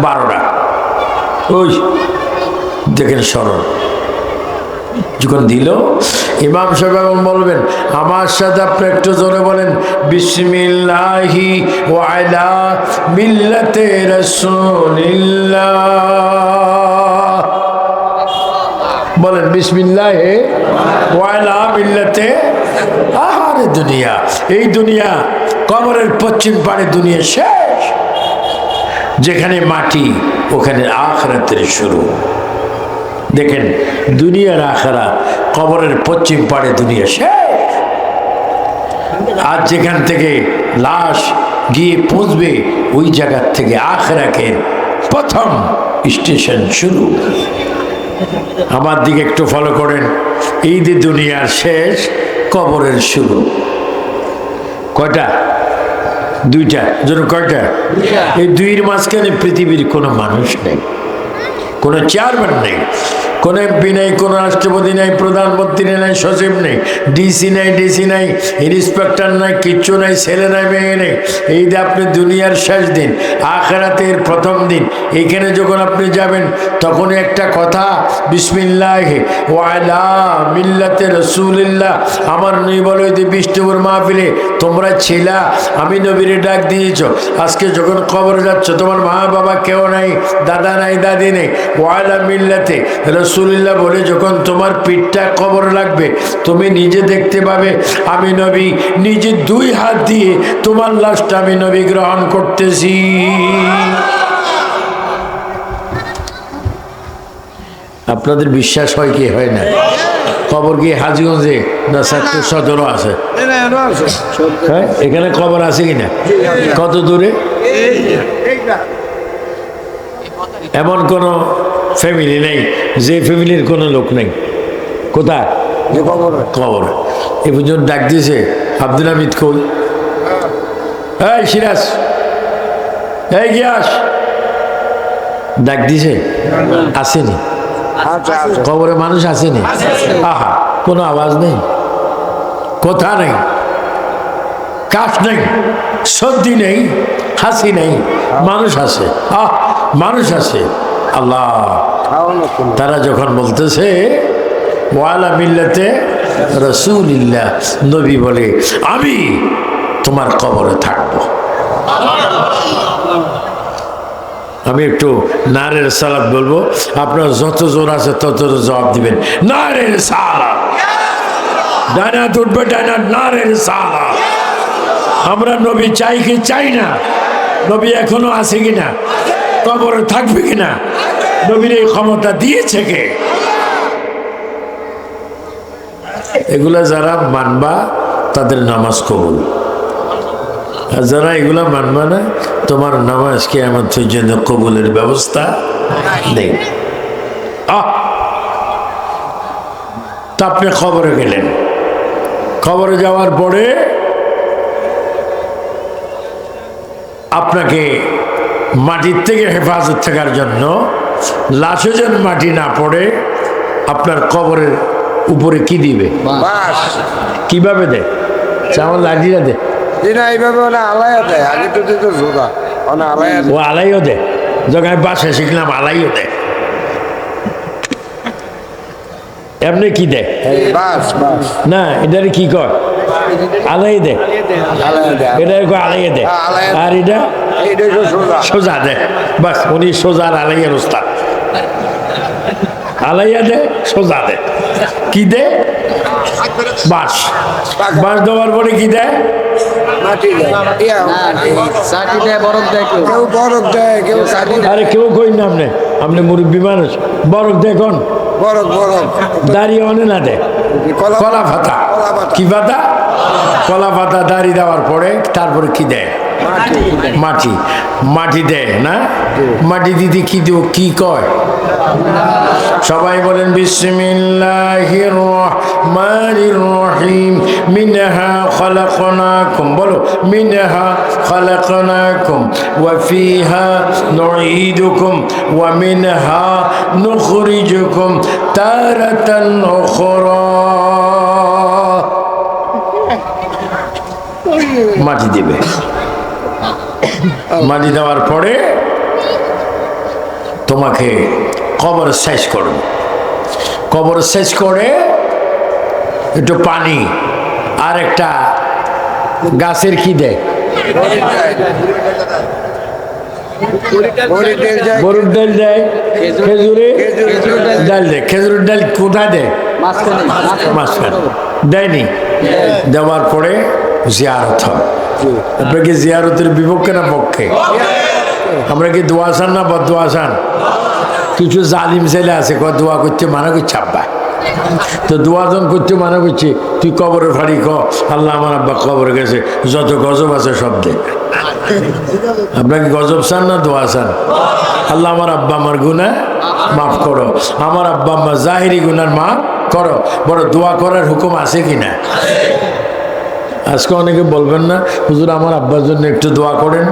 12টা। ওই দেখেন সরল। যখন দিল ইমাম সাহেব বলবেন আমার সাথে আপনি একটু জোরে বলেন বিসমিল্লাহি ওয়া আলা মিল্লাতে রাসূলিল্লাহ। বলেন বিসমিল্লাহি ওয়া আলা মিল্লাতে। আহারে দুনিয়া, এই দুনিয়া কবরের পশ্চিম পাড়ে দুনিয়া শেষ। যেখানে মাটি ওখানে আখিরাতের শুরু। দেখেন দুনিয়ার আখিরাত, কবরের পশ্চিম পাড়ে দুনিয়া শেষ। আর যেখান থেকে লাশ গিয়ে পৌঁছবে ওই জায়গার থেকে আখিরাতের প্রথম স্টেশন শুরু। আমার দিকে একটু ফলো করেন। এই যে দুনিয়ার শেষ, কবরের শুরু। কয়টা? 2টা। যেন কয়টা? এই 2-এর মাঝখানে পৃথিবীর কোনো মানুষ নেই, কোনো চেয়ারম্যান নেই, কোনো এমপি নেই, কোনো রাষ্ট্রপতি নেই, প্রধানমন্ত্রী নেই, সচিব নেই, ডিসি নাই, ইন্সপেক্টর নাই, কিচ্ছু নাই, ছেলে নাই, মেয়ে নেই। এই যে আপনি দুনিয়ার শেষ দিন, আখিরাতের প্রথম দিন, এইখানে যখন আপনি যাবেন তখনই একটা কথা বিসমিল্লাহি ওয়া আলা মিল্লাতে রাসূলিল্লাহ। আমার নবী বলে যে বিষ্ণুপুর মাহফিলে তোমরা ছিলা, আমি নবীরে ডাক দিয়েছ। আজকে যখন কবরে যাচ্ছ তোমার মা বাবা কেউ নাই, দাদা নাই, দাদি নেই। ওয়া আলা মিল্লাতে রাসূলিল্লাহ বলে যখন তোমার পিঠটা কবর লাগবে তুমি নিজে দেখতে পাবে আমি নবী নিজে 2 হাত দিয়ে তোমার লাশটা আমি নবী গ্রহণ করতেছি। আপনাদের বিশ্বাস হয় কি হয় না? কবর কি হাজীগঞ্জে না চাঁদপুর সদরও আছে? হ্যাঁ, এখানে কবর আছে কিনা? কত দূরে? এমন কোনো ফ্যামিলি নেই যে ফ্যামিলির কোনো লোক নেই। কোথায়? কবর। এ পর্যন্ত ডাক দিয়েছে আব্দুল হামিদ কই, এই সিরাজ, এই গিয়াস, ডাক দিছে, আসেনি? কবরে মানুষ আসেনি? আহা, কোনো আওয়াজ নেই, কথা নেই, কাঠ নেই, সর্দি নেই, হাসি নেই, মানুষ আছে। আহ, মানুষ আছে। আল্লাহ, তারা যখন বলতেছে ওয়ালা মিল্লাতে রাসূলিল্লাহ, নবী বলে আমি তোমার কবরে থাকবো। আমি একটু নারের সালাত বলবো, আপনার যত জোর আছে তত জবাব দিবেন। নারের সালাত, ডানাত উঠবে ডানাত, নারের সালাত। আমরা নবী চাই কি চাই না? নবী এখনো আছে কিনা? কবরে থাকবে কিনা? নবীর এই ক্ষমতা দিয়েছে কে? এগুলা যারা মানবা তাদের নামাজ কবুল, আর যারা এগুলা মানবা না, তোমার নামাজ কিয়ামতের জন্য কবুলের ব্যবস্থা নেই। তা আপনি খবরে গেলেন, খবরে যাওয়ার পরে আপনাকে মাটির থেকে হেফাজত থাকার জন্য লাশে যেন মাটি না পড়ে আপনার কবরের উপরে কি দিবে? কিভাবে দেয়? চামড় লাগিয়ে দেয়? ও আলাইও দেয়। যখন আমি বাসায় শিখলাম আলাইও দেয়। এমনি কি দেয় না, এটারে কি কর? আলাই দেয়। এটারে কয় আলাইয়ে দেয়। আর এটা সোজা দেয়। বাস, উনি সোজা আর আলাইয়ের ওস্তাদ। আলাইয়া দেয়, সোজা দেয়। কি দেয়? বাঁশ। বাঁশ দেওয়ার পরে কি দেয়? আরে কেউ কই না, আপনি মুরব্বী মানুষ, বরফ দেয় কোন? দাঁড়িয়ে অনে না দেয়, কলা পাতা। কি পাতা? কলা পাতা। দাঁড়িয়ে দেওয়ার পরে তারপরে কি দেয়? মাটি। মাটি দেয় না? মাটি দিদি কি দেব, কি কয়? সবাই বলেন বিসমিল্লাহির রহমানির রহিম। মিনহা খলাকনাকুম, বলো মিনহা খলাকনাকুম ওয়া ফিহা নুঈদুকুম ওয়া মিনহা নুখরিজুকুম তারাতান উখরা। মাটি দেবে। মাটি দেওয়ার পরে তোমাকে কবর শেষ করবে। কবর শেষ করে একটু পানি আর একটা গাছের কি দেয়? গরুর ডাল দেয়, খেজুরের ডাল দেয়। খেজুরের ডাল কোথায় দেয়? মাঝখানে দেয়নি। দেওয়ার পরে জিয়ারত হয়। আপনার কি জিয়ারতের বিপক্ষে না পক্ষে? আমরা কি দোয়া চান না বদোয়া চান? কিছু জালিম ছেলে আছে, কয় দোয়া করতে মানা করছে আব্বা, তো দোয়া যখন করতে মানা করছে, তুই কবরে ফাড়ি ক আল্লাহ আমার আব্বা কবরে গেছে, যত গজব আছে সব দে। আপনাকে গজব চান না দোয়া চান? আল্লাহ আমার আব্বা আমার গুনাহ মাফ করো, আমার আব্বা আম্মা জাহিরি গুনার মাফ করো। বড় দোয়া করার হুকুম আছে কিনা? আজকে অনেকে বলবেন না হুজুর আমার আব্বার জন্য একটু দোয়া করেন।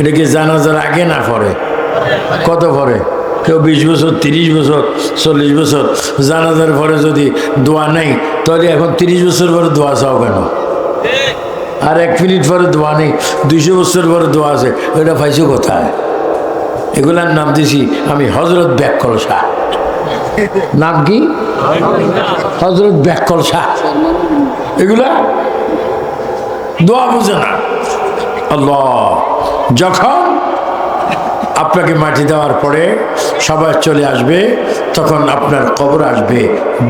এটা কি জানাজার আগে না পরে? কত পরে? কেউ 20 বছর, 30 বছর, 40 বছর। জানাজার পরে যদি দোয়া নেই, তাহলে এখন 30 বছর পরে দোয়া চাও কেন? আর 1 মিনিট পরে দোয়া নেই, 200 বছর পরে দোয়া আছে, ওইটা পাইছো কোথায়? এগুলার নাম দিছি আমি হজরত ব্যাকল শাহ। নাম কি? হজরত ব্যাকল শাহ। এগুলা দোয়া বুঝে না। আল্লাহ যখন আপনাকে মাটি দেওয়ার পরে সবাই চলে আসবে, তখন আপনার কবর আসবে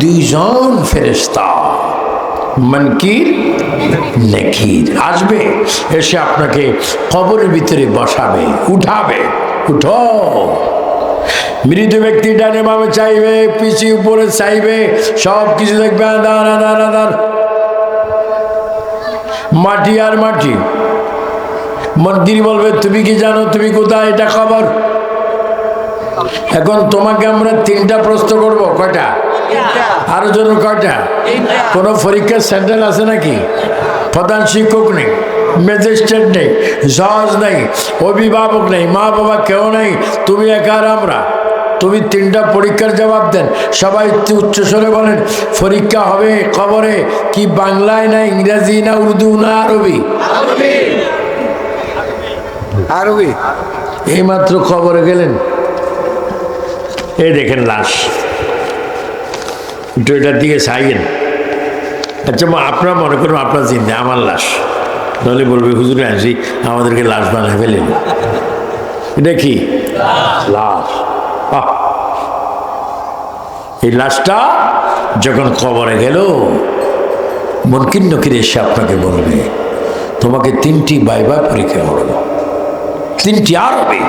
2 জন ফেরেশতা, মুনকির নাকির আসবে, এসে আপনাকে কবরের ভিতরে বসাবে, উঠাবে। উঠো। মৃত ব্যক্তি ডানে বামে চাইবে, পিছে উপরে চাইবে, সব কিছু দেখবে আধার আধার আধার, মাটি আর মাটি। মন্ত্রী বলবে তুমি কি জানো তুমি কোথায়, এটা খবর। এখন তোমাকে আমরা 3টা প্রশ্ন করব। কয়টা? আরো জন কয়টা? কোন পরীক্ষার সেন্টার আছে নাকি? প্রধান শিক্ষক নেই, ম্যাজিস্ট্রেট নেই, জজ নেই, অভিভাবক নেই, মা বাবা কেউ নেই, তুমি একা আর আমরা। তুমি 3টা পরীক্ষার জবাব দেন। সবাই উচ্চস্বরে বলেন পরীক্ষা হবে খবরে কি বাংলায় না ইংরেজি না উর্দু না আরবি? আরবি। এইমাত্র খবরে গেলেন, এই দেখেন লাশ, একটু এটার দিকে চাইয়েন। আচ্ছা আপনারা মনে করুন আপনার চিন্তা আমার লাশ, নাহলে বলবে হুজুরে আসি আমাদেরকে লাশ বানায় ফেলেন। এটা কি লাশ? এই লাশটা যখন কবরে গেল মুনকির নকির এসে আপনাকে বলবে তোমাকে 3টি বাইবা পরীক্ষা করবো, 3টি আরবি।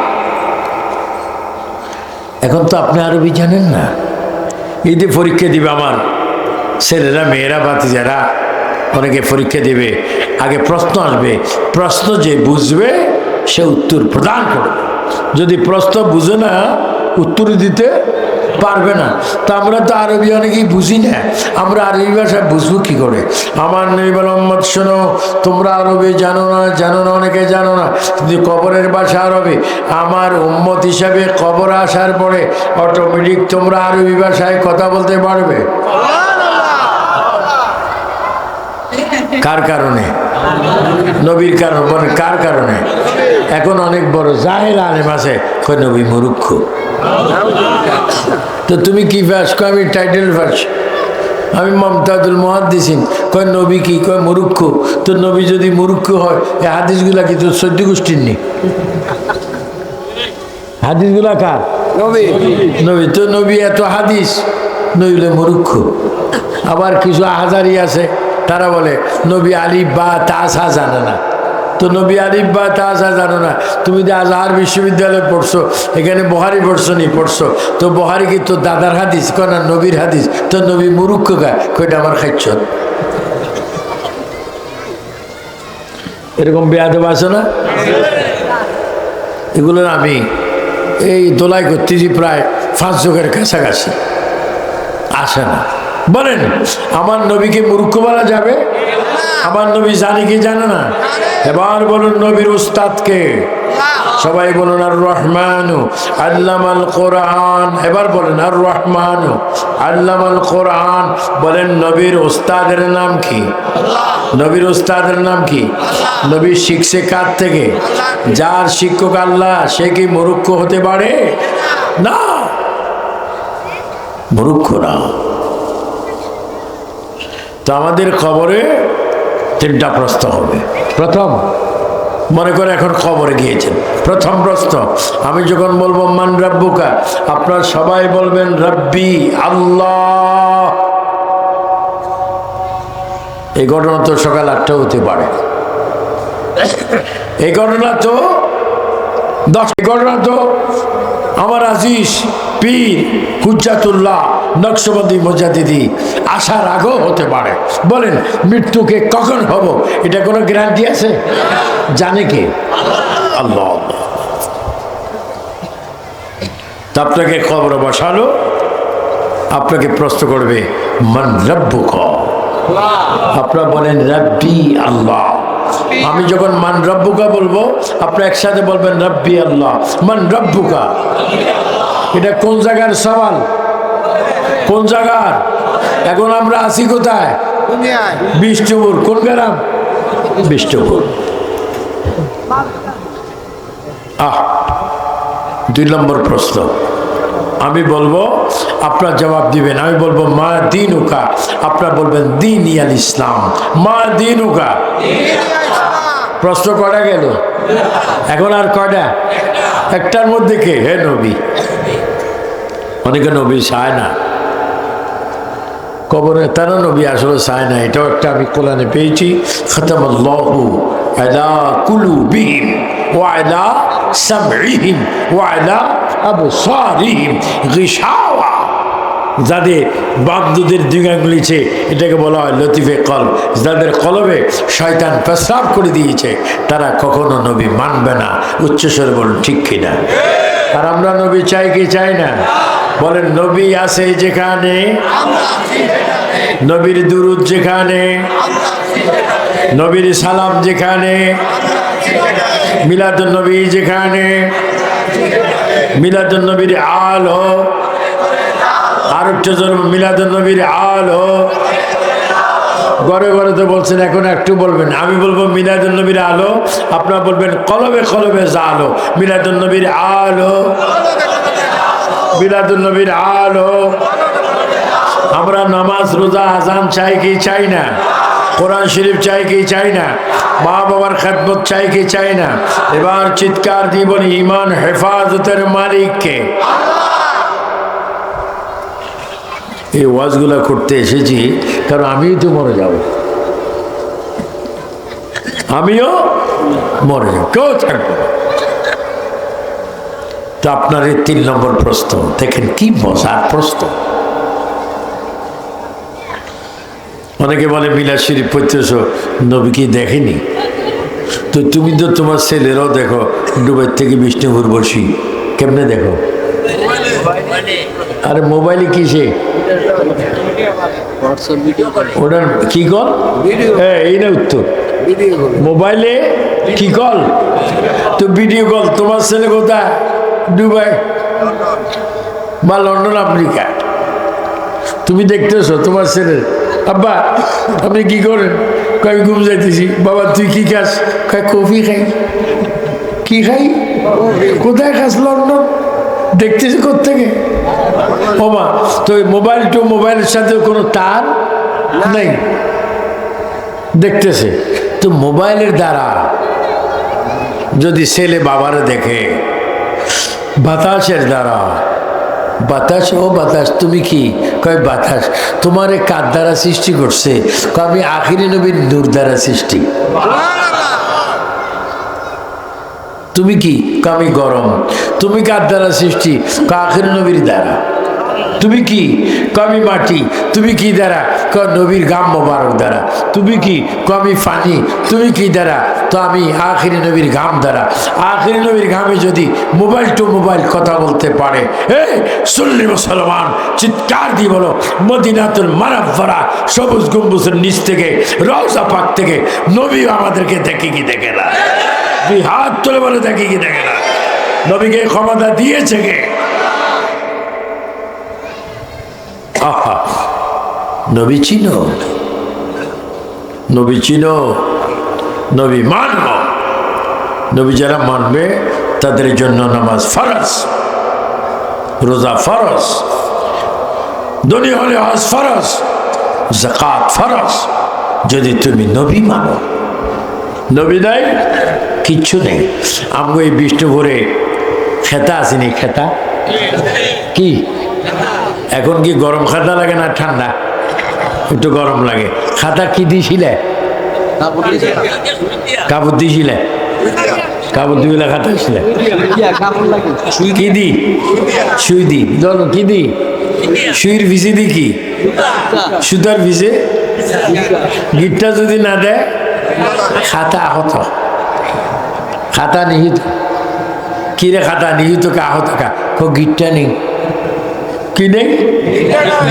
এখন তো আপনি আরবি জানেন না, ঈদে পরীক্ষা দিবে আমার ছেলেরা, মেয়েরা, ভাতিজারা অনেকে পরীক্ষা দিবে। আগে প্রশ্ন আসবে, প্রশ্ন যে বুঝবে সে উত্তর প্রদান করবে, যদি প্রশ্ন বুঝে না উত্তর দিতে পারবে না। তা আমরা তো আরবি অনেকেই বুঝি না, আমরা আরবি ভাষা বুঝবো কি করে? আমার নবী বলেন উম্মত শোনো, তোমরা আরবি জানো না, অনেকে জানো না, কিন্তু কবরের ভাষা আরবি। আমার উম্মত হিসাবে কবর আসার পরে অটোমেটিক তোমরা আরবি ভাষায় কথা বলতে পারবে। কার কারণে? নবীর কারণ। বলেন কার কারণে? এখন অনেক বড় জাহেল আলেম আছে কয় নবী মূর্খ। তো তুমি কি পাস? কয় আমি টাইটেল পাস, আমি মমতাজুল মুহাদ্দিসিন। কয় নবী কি? কয় মূর্খ। তো নবী যদি মূর্খ হয় এই হাদিসগুলা কি তোর 14 গোষ্ঠীর নেই? হাদিসগুলা কার? নবী। তো নবী এত হাদিস, নইলে মূর্খ। আবার কিছু আহাজারি আছে, তারা বলে নবী আলিফ বা তাসা জানে না। তো নবী আলিফ বা তাসা জানো না, তুমি যে আজহার বিশ্ববিদ্যালয়ে পড়ছো, এখানে বুখারী পড়ছো, তো বুখারী কি তোর দাদার হাদিস? কয় না নবীর হাদিস। তো নবী মূর্খ কা? কয়টা আমার খাইছ। এরকম বেয়াদব আছে না? এগুলো আমি এই দোলাই করতেছি প্রায় 5 যুগের কাছাকাছি, আসে না। বলেন আমার নবীকে মূর্খ বলা যাবে? আমার নবী জানে কি জানে না? এবার বলুন নবীর উস্তাদকে। সবাই বলুন আর রহমানু আল্লামাল কোরআন। এবার বলেন আর রহমানু আল্লামাল কোরআন। বলেন নবীর উস্তাদের নাম কি? নবীর উস্তাদের নাম কি? নবী শিখছে কার থেকে? যার শিক্ষক আল্লাহ, সে কি মূর্খ হতে পারে? না, মূর্খ না। তো আমাদের খবরে 3টা প্রশ্ন হবে। প্রথম, মনে করে এখন খবরে গিয়েছেন, প্রথম প্রশ্ন আমি যখন বলবো মান রাব্বুকা, আপনারা সবাই বলবেন রব্বি আল্লাহ। এই ঘটনা তো সকাল 8টা হতে পারে, এই ঘটনা তো 10, এই ঘটনা তো আমার আজিজ পীর হুজ্জাতুল্লাহ নকশবন্দি মুজাদ্দিদি আসার আগেও হতে পারে। বলেন মৃত্যুকে কখন হব এটা কোনো গ্যারান্টি আছে? জানে কে? আল্লাহ। তা আপনাকে খবর বসালো, আপনাকে প্রশ্ন করবে মান রাব্বুকা। আপনারা বলেন রব্বি আল্লাহ। আমি যখন মান রব্বুকা বলবো আপনারা একসাথে বলবেন রব্বি আল্লাহ। মান রব্বুকা, এটা কোন জায়গার সওয়াল? কোন জায়গার? এখন আমরা আছি কোথায়? বিষ্ণুপুর। কোন গ্রাম? বিষ্ণুপুর। 2 নম্বর প্রশ্ন আমি বলবো, আপনারা জবাব দিবেন। আমি বলবো মা দীনুকা, আপনারা বলবেন দীনি আল ইসলাম। মা দীনুকা। প্রশ্ন কয়টা গেল? এখন আর কয়টা? একটার মধ্যে কে? হে নবী। অনেকে নবী চায় না কবরে, তারা নবী আসলে চায় না। এটাও একটা আমি কোরআনে পেয়েছি, খতামাল্লাহু আলা কুলুবিহিম ওয়া আলা সামঈহিম ওয়া আলা আবসারিহিম গিশাওয়া, যাদের বাদ্যদের দুই আঙ্গুলিছে, এটাকে বলা হয় লতিফে কলব। যাদের কলবে শয়তান প্রস্রাব করে দিয়েছে, তারা কখনো নবী মানবে না। উচ্চস্বরে বলুন ঠিক কিনা? আর আমরা নবী চাই কি চাই না? বলেন, নবী আছে যেখানে, নবীর দুরুদ যেখানে, নবীর সালাম যেখানে, মিলাদুন নবী যেখানে, মিলাদুন নবীর আলো, আর একটা জন্ম মিলাদুন নবীর আলো। ঘরে ঘরে তো বলছেন, এখন একটু বলবেন। আমি বলবো মিলাদুন নবীর আলো, আপনারা বলবেন কলবে কলবে জালো। মিলাদুন নবীর আলো, মিলাদুন নবীর আলো। আমরা নামাজ রোজা আজান চাই কি চাই না? কোরআন শরীফ চাই কি চাই না? মা বাবার খেদমত চাই কি চাই না? এবার চিৎকার দিয়ে বলি, ঈমান হেফাজতের মালিককে। এই ওয়াজগুলা করতে এসেছি কারণ আমিও তো মরে যাব, আমিও মরে যাব, কেউ থাকবো না। তো আপনার এই 3 নম্বর প্রশ্ন দেখেন, কি মজার প্রশ্ন। অনেকে বলে মিলাদ শরীফ পড়তেছ, নবী কি দেখেনি? তো তুমি তো তোমার ছেলেরাও দেখো, দুবাই থেকে বিষ্ণুপুর বসি, কেমনে দেখো? আরে মোবাইলে কিসে ওটার কি কল? হ্যাঁ, এই না উত্তর। মোবাইলে কি কল? তো ভিডিও কল। তোমার ছেলে কোথায়? দুবাই বা লন্ডন, আমেরিকা। তুমি দেখতেছো তোমার ছেলে, আব্বা আপনি কি করেন? আমি ঘুম যাইতেছি। বাবা তুই কি খাস? কফি খাই। কি খাই? কোথায় খাস? লন্ডন। দেখতেছি কোত্থেকে? বাবা তো মোবাইল টু মোবাইলের সাথে কোনো তার নেই, দেখতেছে। তো মোবাইলের দ্বারা যদি ছেলে বাবারে দেখে, বাতাসের দ্বারা, বাতাস, ও বাতাস তুমি কি? কয় বাতাস তোমারে কার দ্বারা সৃষ্টি করছে? আমি আখিরি নবীর নূর দ্বারা সৃষ্টি। তুমি কি? আমি গরম। তুমি কার দ্বারা সৃষ্টি? আখিরি নবীর দ্বারা। তুমি কি? আমি মাটি। তুমি কি দ্বারা? নবীর গাম মোবারক দ্বারা। তুমি কি? আমি পানি। তুমি কি দ্বারা? তো আমি আখিরি নবীর ঘাম দ্বারা। আখিরি নবীর ঘামে যদি মোবাইল টু মোবাইল কথা বলতে পারে, সুন্নি মুসলমান চিৎকার দিয়ে বলো, মদিনাতুল মুনাওয়ারা সবুজ গম্বুজের নিচ থেকে, রওজা পাক থেকে নবী আমাদেরকে দেখে কি দেখে না? দুই হাত তুলে বলে দেখে কি দেখে না? নবীকে ক্ষমতা দিয়েছে কে? আহা, নবী চিনো, নবী চিনো, নবী মানব। নবী যারা মানবে তাদের জন্য নামাজ ফরজ, রোজা ফরজ, ধনী হলে হজ ফরজ, যাকাত ফরজ। যদি তুমি নবী মানো, নবী নাই কিচ্ছু নেই। আমি এই বিষ্ণুপুরে খেতা আসেনি, খেতা কি? এখন কি গরম খাতা লাগে না ঠান্ডা? একটু গরম লাগে। খাতা কি দিয়েছিলে? কাপড় দিয়েছিলে? কাপড় দিয়ে খাতা ছিলে কি দি? সুই দি। ধরো কি দি? সুইয়ের ভিজে দি কি? সুতার ভিজে। গিটটা যদি না দেয় খাতা আহত, খাতা নিহিত। কিরে খাতা নিহিত কে আহত কা? গিটটা নেই। কি নেই?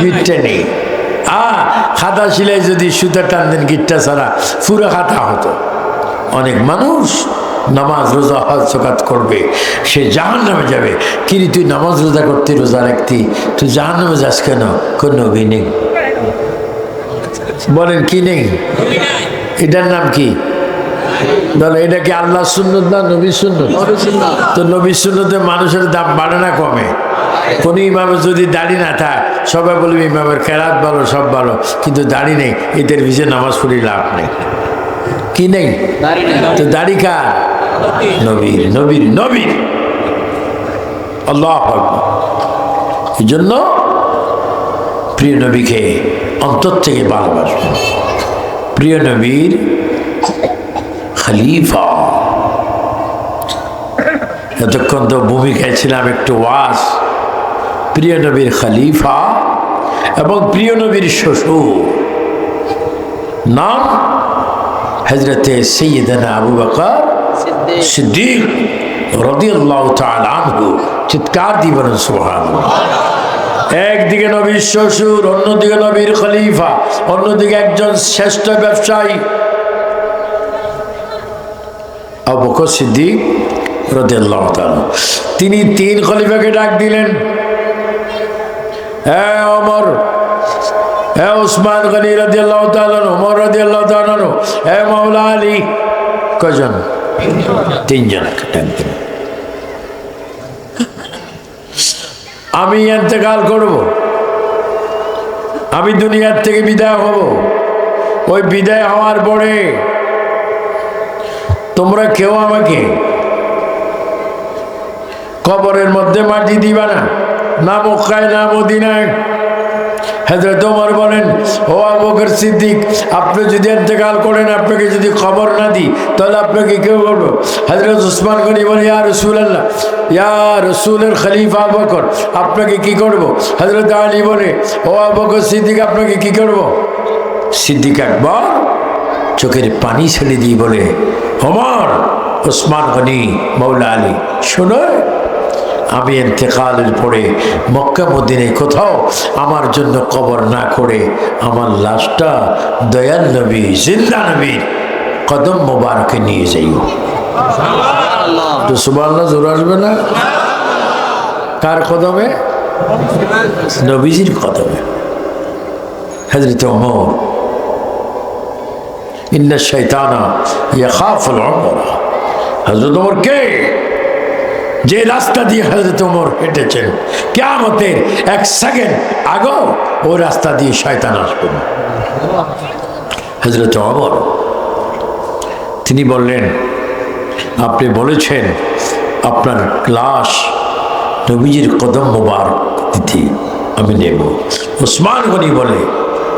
গিটটা নেই। খাতা সিলাই যদি সুতা টান দেন গিটটা ছাড়া, পুরো খাতা হতো। অনেক মানুষ নামাজ রোজা হজ যাকাত করবে, সে জাহান্নামে যাবে। কিরে তুই নামাজ রোজা করতে, রোজা রাখতি, তুই জাহান্নামে যাস কেন? কোন নবী নেই। বলেন কি নেই? এটার নাম কি? বলে এটা কি আল্লাহর সুন্নত না নবীর সুন্নত? তো নবীর সুন্নতে মানুষের দাম বাড়ে না কমে? কোন ইমামের যদি দাড়ি না থাকে, সবাই বলবে ইমামের কেরাত ভালো, সব ভালো, কিন্তু দাড়ি নেই, এদের ভিজে নামাজ পড়ি লাভ নেই। কি নেই? তো দাড়ি কার? নবীর, নবীর, নবীর। আল্লাহু আকবার। এই জন্য প্রিয় নবীকে অন্তর থেকে ভালোবাসবেন। প্রিয় নবীর খলিফা, এতক্ষণ তো ভূমিকায় ছিলাম একটু ওয়াজ। প্রিয় নবীর খলিফা এবং প্রিয় নবীর শ্বশুর নাম হযরতে সৈয়দনা আবু বকর সিদ্দিক রাদিয়াল্লাহু তাআলা আনহু। চিৎকার দিয়ে বলেন সুবহানাল্লাহ। একদিকে নবীর শ্বশুর, অন্যদিকে নবীর খলিফা, অন্যদিকে একজন শ্রেষ্ঠ ব্যবসায়ী আবু বকর সিদ্দিক রাদিয়াল্লাহু তাআলা। তিনি তিন খলিফাকে ডাক দিলেন, হে ওমর, হে উসমান গনি রাদিয়াল্লাহু তাআলা, ওমর রাদিয়াল্লাহু তাআলা, হে মাওলা আলী। কয়জন? তিনজন ডাক দিলেন। আমি ইন্তেকাল করব, আমি দুনিয়ার থেকে বিদায় হব। ওই বিদায় হওয়ার পরে তোমরা কেউ আমাকে কবরের মধ্যে মাটি দিবা না, না মক্কায় না মদিনায়। হযরত ওমর বলেন, ও আবু বকর সিদ্দিক, আপনি যদি ইন্তেকাল করেন, আপনাকে যদি খবর না দিই, তাহলে আপনাকে কেউ করবো? হযরত উসমান গনি বলে, ইয়া রাসূলুল্লাহ, ইয়া রাসূলের খলিফা আবু বকর, আপনাকে কি করব? হযরত আলী বলে, ও আবু বকর সিদ্দিক, আপনাকে কি করব? সিদ্দিক আকবর চোখের পানি ছেড়ে দিয়ে বলে, ওমর, উসমান গনি, মাওলা আলী, শোনো, আমি ইন্তেকালের পরে মক্কা মদিনায় কোথাও আমার জন্য কবর না করে আমার লাশটা দয়াল নবী, জিন্দা নবীর কদম মোবারকে নিয়ে যাইও। তো সুবহানাল্লাহ জোর আসবে না? কার কদমে? নবীজির কদমে। হযরত ওমর, ইন্না শাইতানা ইয়াখাফুল উমরা। হযরত ওমর কে? যে রাস্তা দিয়ে হযরত ওমর হেঁটেছেন, কিয়ামতের এক সেকেন্ড আগেও ওই রাস্তা দিয়ে শয়তান আসবে না। হযরত ওমর তিনি বললেন, আপনি বলেছেন আপনার লাশ নবীজির কদম মোবারক দিতে আমি নেব। উসমান গনি বলে,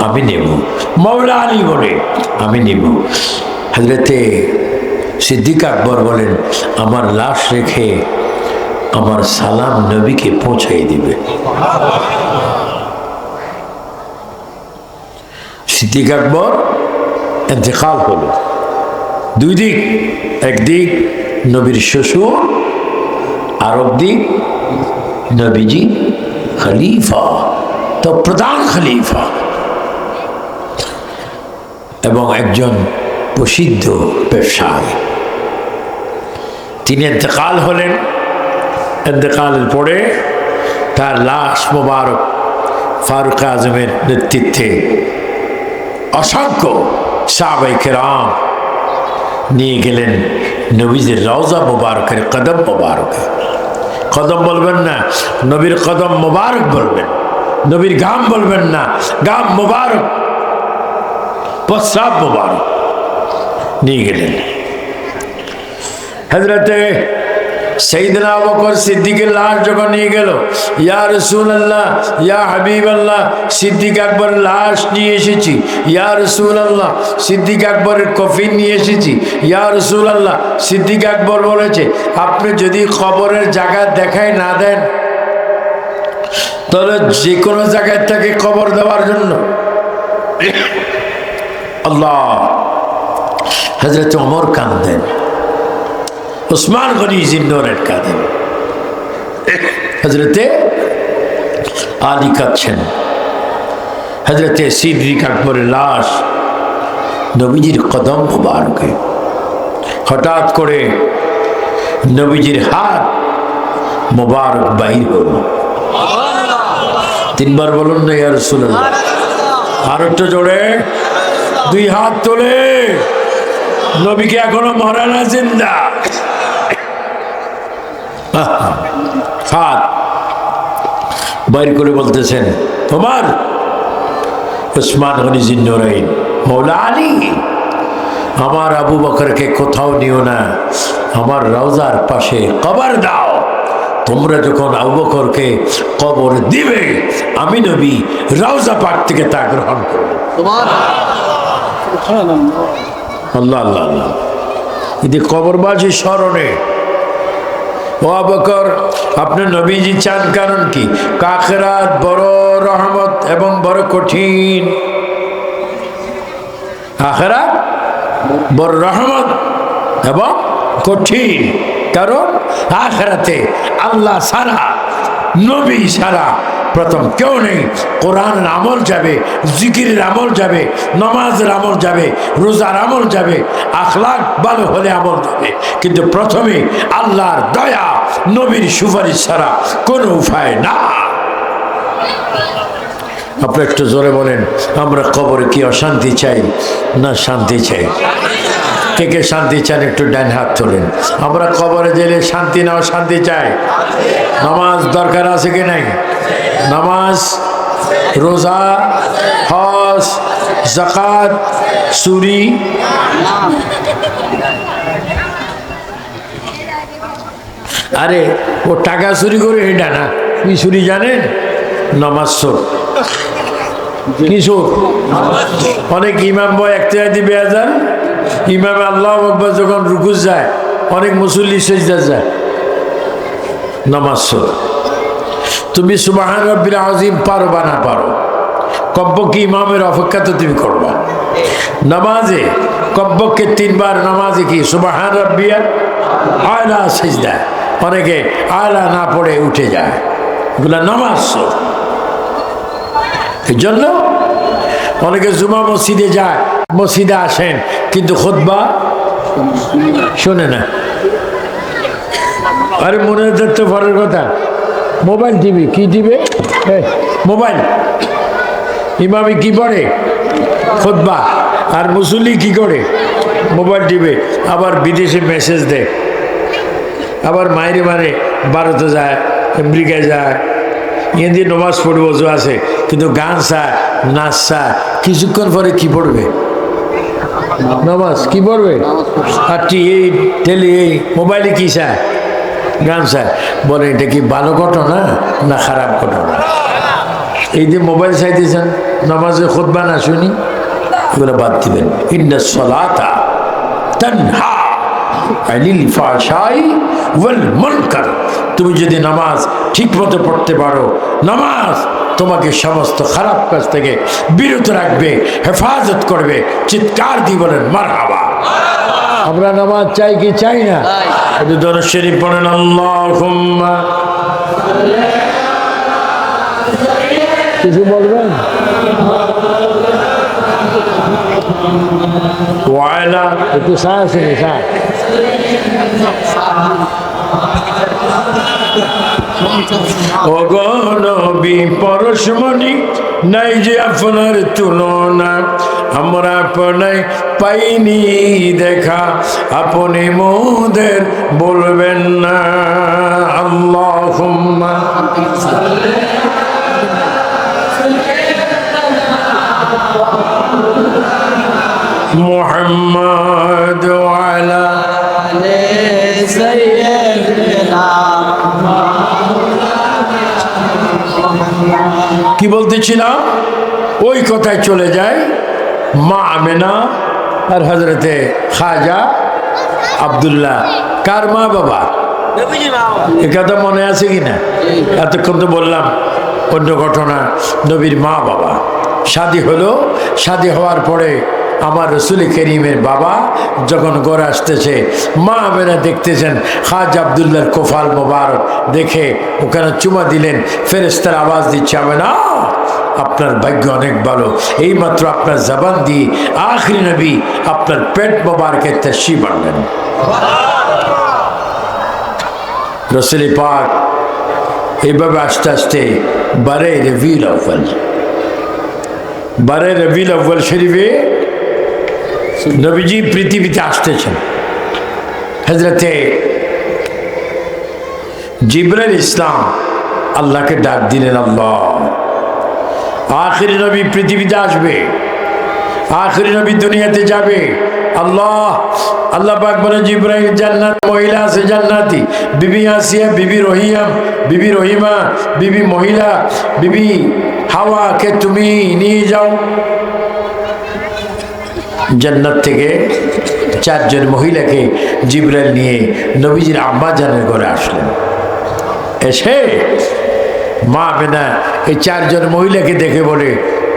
আমি নেব। মাওলা আলী বলে, আমি নেব। হযরতে সিদ্দিক আকবর বলেন, আমার লাশ রেখে আমার সালাম নবীকে পৌঁছাই দিবে। সিদ্দিক আকবর ইন্তেকাল হলো। দুই দিক, একদিক নবীর শ্বশুর, আর একদিক নবীজি খলিফা, তো প্রধান খলিফা এবং একজন প্রসিদ্ধ ব্যবসায়ী। তিনি ইন্তেকাল হলেন। ইন্তেকালের পরে তার লাশ মোবারক ফারুক আজমের নেতৃত্বে অসংখ্য সাহাবায়ে কেরাম নিয়ে গেলেন নবীজির রওজা মোবারকের কদম মোবারকে। কদম বলবেন না, নবীর কদম মোবারক বলবেন। নবীর গাম বলবেন না, গাম মোবারক, প্রস্রাব মোবারক নিয়ে গেলেন। হযরতে সাইয়েদনা আবু বকর সিদ্দিকের লাশ যখন নিয়ে গেল, ইয়া রাসূলুল্লাহ, ইয়া হাবিবাল্লাহ, সিদ্দিক আকবরের লাশ নিয়ে এসেছি। ইয়া রাসূলুল্লাহ, সিদ্দিক আকবরের কফিন নিয়ে এসেছি। ইয়া রাসূলুল্লাহ, সিদ্দিক আকবর বলেছে, আপনি যদি কবরের জায়গা দেখায় না দেন, তাহলে যে কোনো জায়গায় তাকে কবর দেওয়ার জন্য আল্লাহ। হযরত ওমর কাঁদেন, উসমান গনি জিন্নরের কাঁদেন, হযরতে আলী কাঁদছেন। হযরতে সিদ্দিক আকবরের লাশ নবীজির কদম মোবারকে। হঠাৎ করে নবীজির হাত মোবারক বাহির হল। তিনবার বলুন না ইয়া রাসূলুল্লাহ। আর একটু জোরে, দুই হাত তোলে। নবীকে এখনো মরা না, জিন্দা। হাত বাইর করে বলতেছেন, তোমার উসমান গনি জিন্নরাইন, মাওলা আলী, আমার আবু বকরকে কোথাও নিও না, আমার রওজার পাশে কবর দাও। তোমরা যখন আবু বকরকে কবর দিবে, আমি নবী রওজা পাক থেকে তা গ্রহণ করব। আল্লাহ আল্লাহ আল্লাহ। এতে কবরবাজি স্মরণে ও আবু বকর, আপনার নবীজি চান কারণ কি? আখিরাত বড় রহমত এবং বড় কঠিন। আখিরাত বড় রহমত এবং কঠিন, কারণ আখিরাতে আল্লাহ ছাড়া, নবী ছাড়া প্রথম কেউ নেই। কোরআনের আমল যাবে, জিকিরের আমল যাবে, নামাজের আমল যাবে, রোজার আমল যাবে, আখলাক ভালো হলে আমল যাবে, কিন্তু প্রথমে আল্লাহর দয়া, নবীর সুপারিশ ছাড়া কোনো উপায় না। আপনি একটু জোরে বলেন, আমরা কবরে কি অশান্তি চাই না শান্তি চাই? কে কে শান্তি চান একটু ডান হাত তোলেন। আমরা কবরে গেলে শান্তি না শান্তি চাই? নামাজ দরকার আছে কি নাই? নামাজ, রোজা, হজ, যাকাত, চুরি, আরে ও টাকা চুরি করে এটা না, কি চুরি জানেন? নামাজ চোর। কি চোর? অনেক ইমাম বয় একটা দিবে আজান, ইমাম আল্লাহু আকবার যখন রুকু যায়, অনেক মুসল্লি সেজদা যায়, নামাজ চোর। তুমি সুবহান রাব্বিল আযীম পারো বা না পারো, কমপক্ষে ইমামের অপেক্ষা তো তুমি করবা। নামাজে কমপক্ষে 3 বার, নামাজে কি সুবহান রাব্বিয়াল আলা সিজদা, অনেকে আলা না পড়ে উঠে যায়, এগুলা নামাজ চোর। এই জন্য অনেকে জুমা মসজিদে যায়, মসজিদে আসেন কিন্তু খুতবা শোনে না। আরে মনে তো পরের কথা, মোবাইল টিভি, কি টিভি? মোবাইল। ইমামি কি পড়ে? খুতবা। আর মুসল্লি কি করে? Mobile TV. আবার বিদেশে মেসেজ দেয়, আবার মায়ের মানে ভারতে যায়, আমেরিকায় যায়, হিন্দি নমাজ পড়বো আছে, কিন্তু গান চায়, নাচ চায়, কিছুক্ষণ পরে কি পড়বে? নামাজ। কি পড়বে? আর এই টেলি, এই মোবাইলে কি চায়? গান চায়। বলে এটা কি ভালো ঘটনা না খারাপ ঘটনা? এই যে মোবাইল চাইতেছেন, নামাজে খুতবা না শুনি, এগুলো বাদ দিবেন। ইন্না সলাতা তানহা আনিল ফাহশাই ওয়াল মুনকার। তুমি যদি নামাজ ঠিক মতো পড়তে পারো, নামাজ তোমাকে সমস্ত খারাপ কাজ থেকে বিরত রাখবে, হেফাজত করবে। চিৎকার দিয়ে বলেন মারহাবা। আমরা নামাজ চাই কি চাই না? একটু দরুদ শরীফ পড়েন। আল্লাহুম্মা, কিছু বলবেন? ওয়ালা একটু সাহস নেই, সাহস। ওগো নবী পরশমণি, নাই যে আপনার তুলনা, আমরা আপনায় পাইনি দেখা, আপনি মোদের বলবেন না। আল্লাহুম্মা মুহাম্মাদ ওয়ালা কি বলতেছিলাম? ওই কথায় চলে যায়। মা আমেনা আর হজরতে খাজা আব্দুল্লাহ কার মা বাবা? এ কথা মনে আছে কিনা? এতক্ষণ তো বললাম অন্য ঘটনা। নবীর মা বাবা শাদী হলো, শাদী হওয়ার পরে আমার রসুল করিমের বাবা যখন ঘরে আসতেছে, মা আমেনা দেখতেছেন খাজা আব্দুল্লাহর কোফাল মোবারক, দেখে ওখানে চুমা দিলেন। ফেরেশতার আওয়াজ দিচ্ছে, আমেনা আপনার ভাগ্য অনেক ভালো, এইমাত্র আপনার জবান দিয়ে আখরি নবী আপনার পেট মোবারকের তাশরীফ আনলেন। রসুল পাক এইভাবে আস্তে আস্তে 12 রবিউল আউয়াল, 12 রবিউল আউয়াল শরীফে নবীজি পৃথিবীতে আসতেছেন। হযরতে জিবরাইল ইসলাম আল্লাহকে ডাক দিলেন, আল্লাহ আখেরি নবী পৃথিবীতে আসবে, আখেরি নবী দুনিয়াতে যাবে। আল্লাহ আল্লাহ পাক বলে, জিবরাইল জান্নাত মহিলা আছে জান্নাতি, বিবি আসিয়া, বিবি রহিয়াম, বিবি রহিমা, বিবি মহিলা, বিবি হাওয়াকে তুমি নিয়ে যাও জান্নাত থেকে চারজন মহিলাকে জিবরাইল নিয়ে নবীজির আম্মা জানের ঘরে আসলেন। এসে মা আমেনা এই চারজন মহিলাকে দেখে বলে,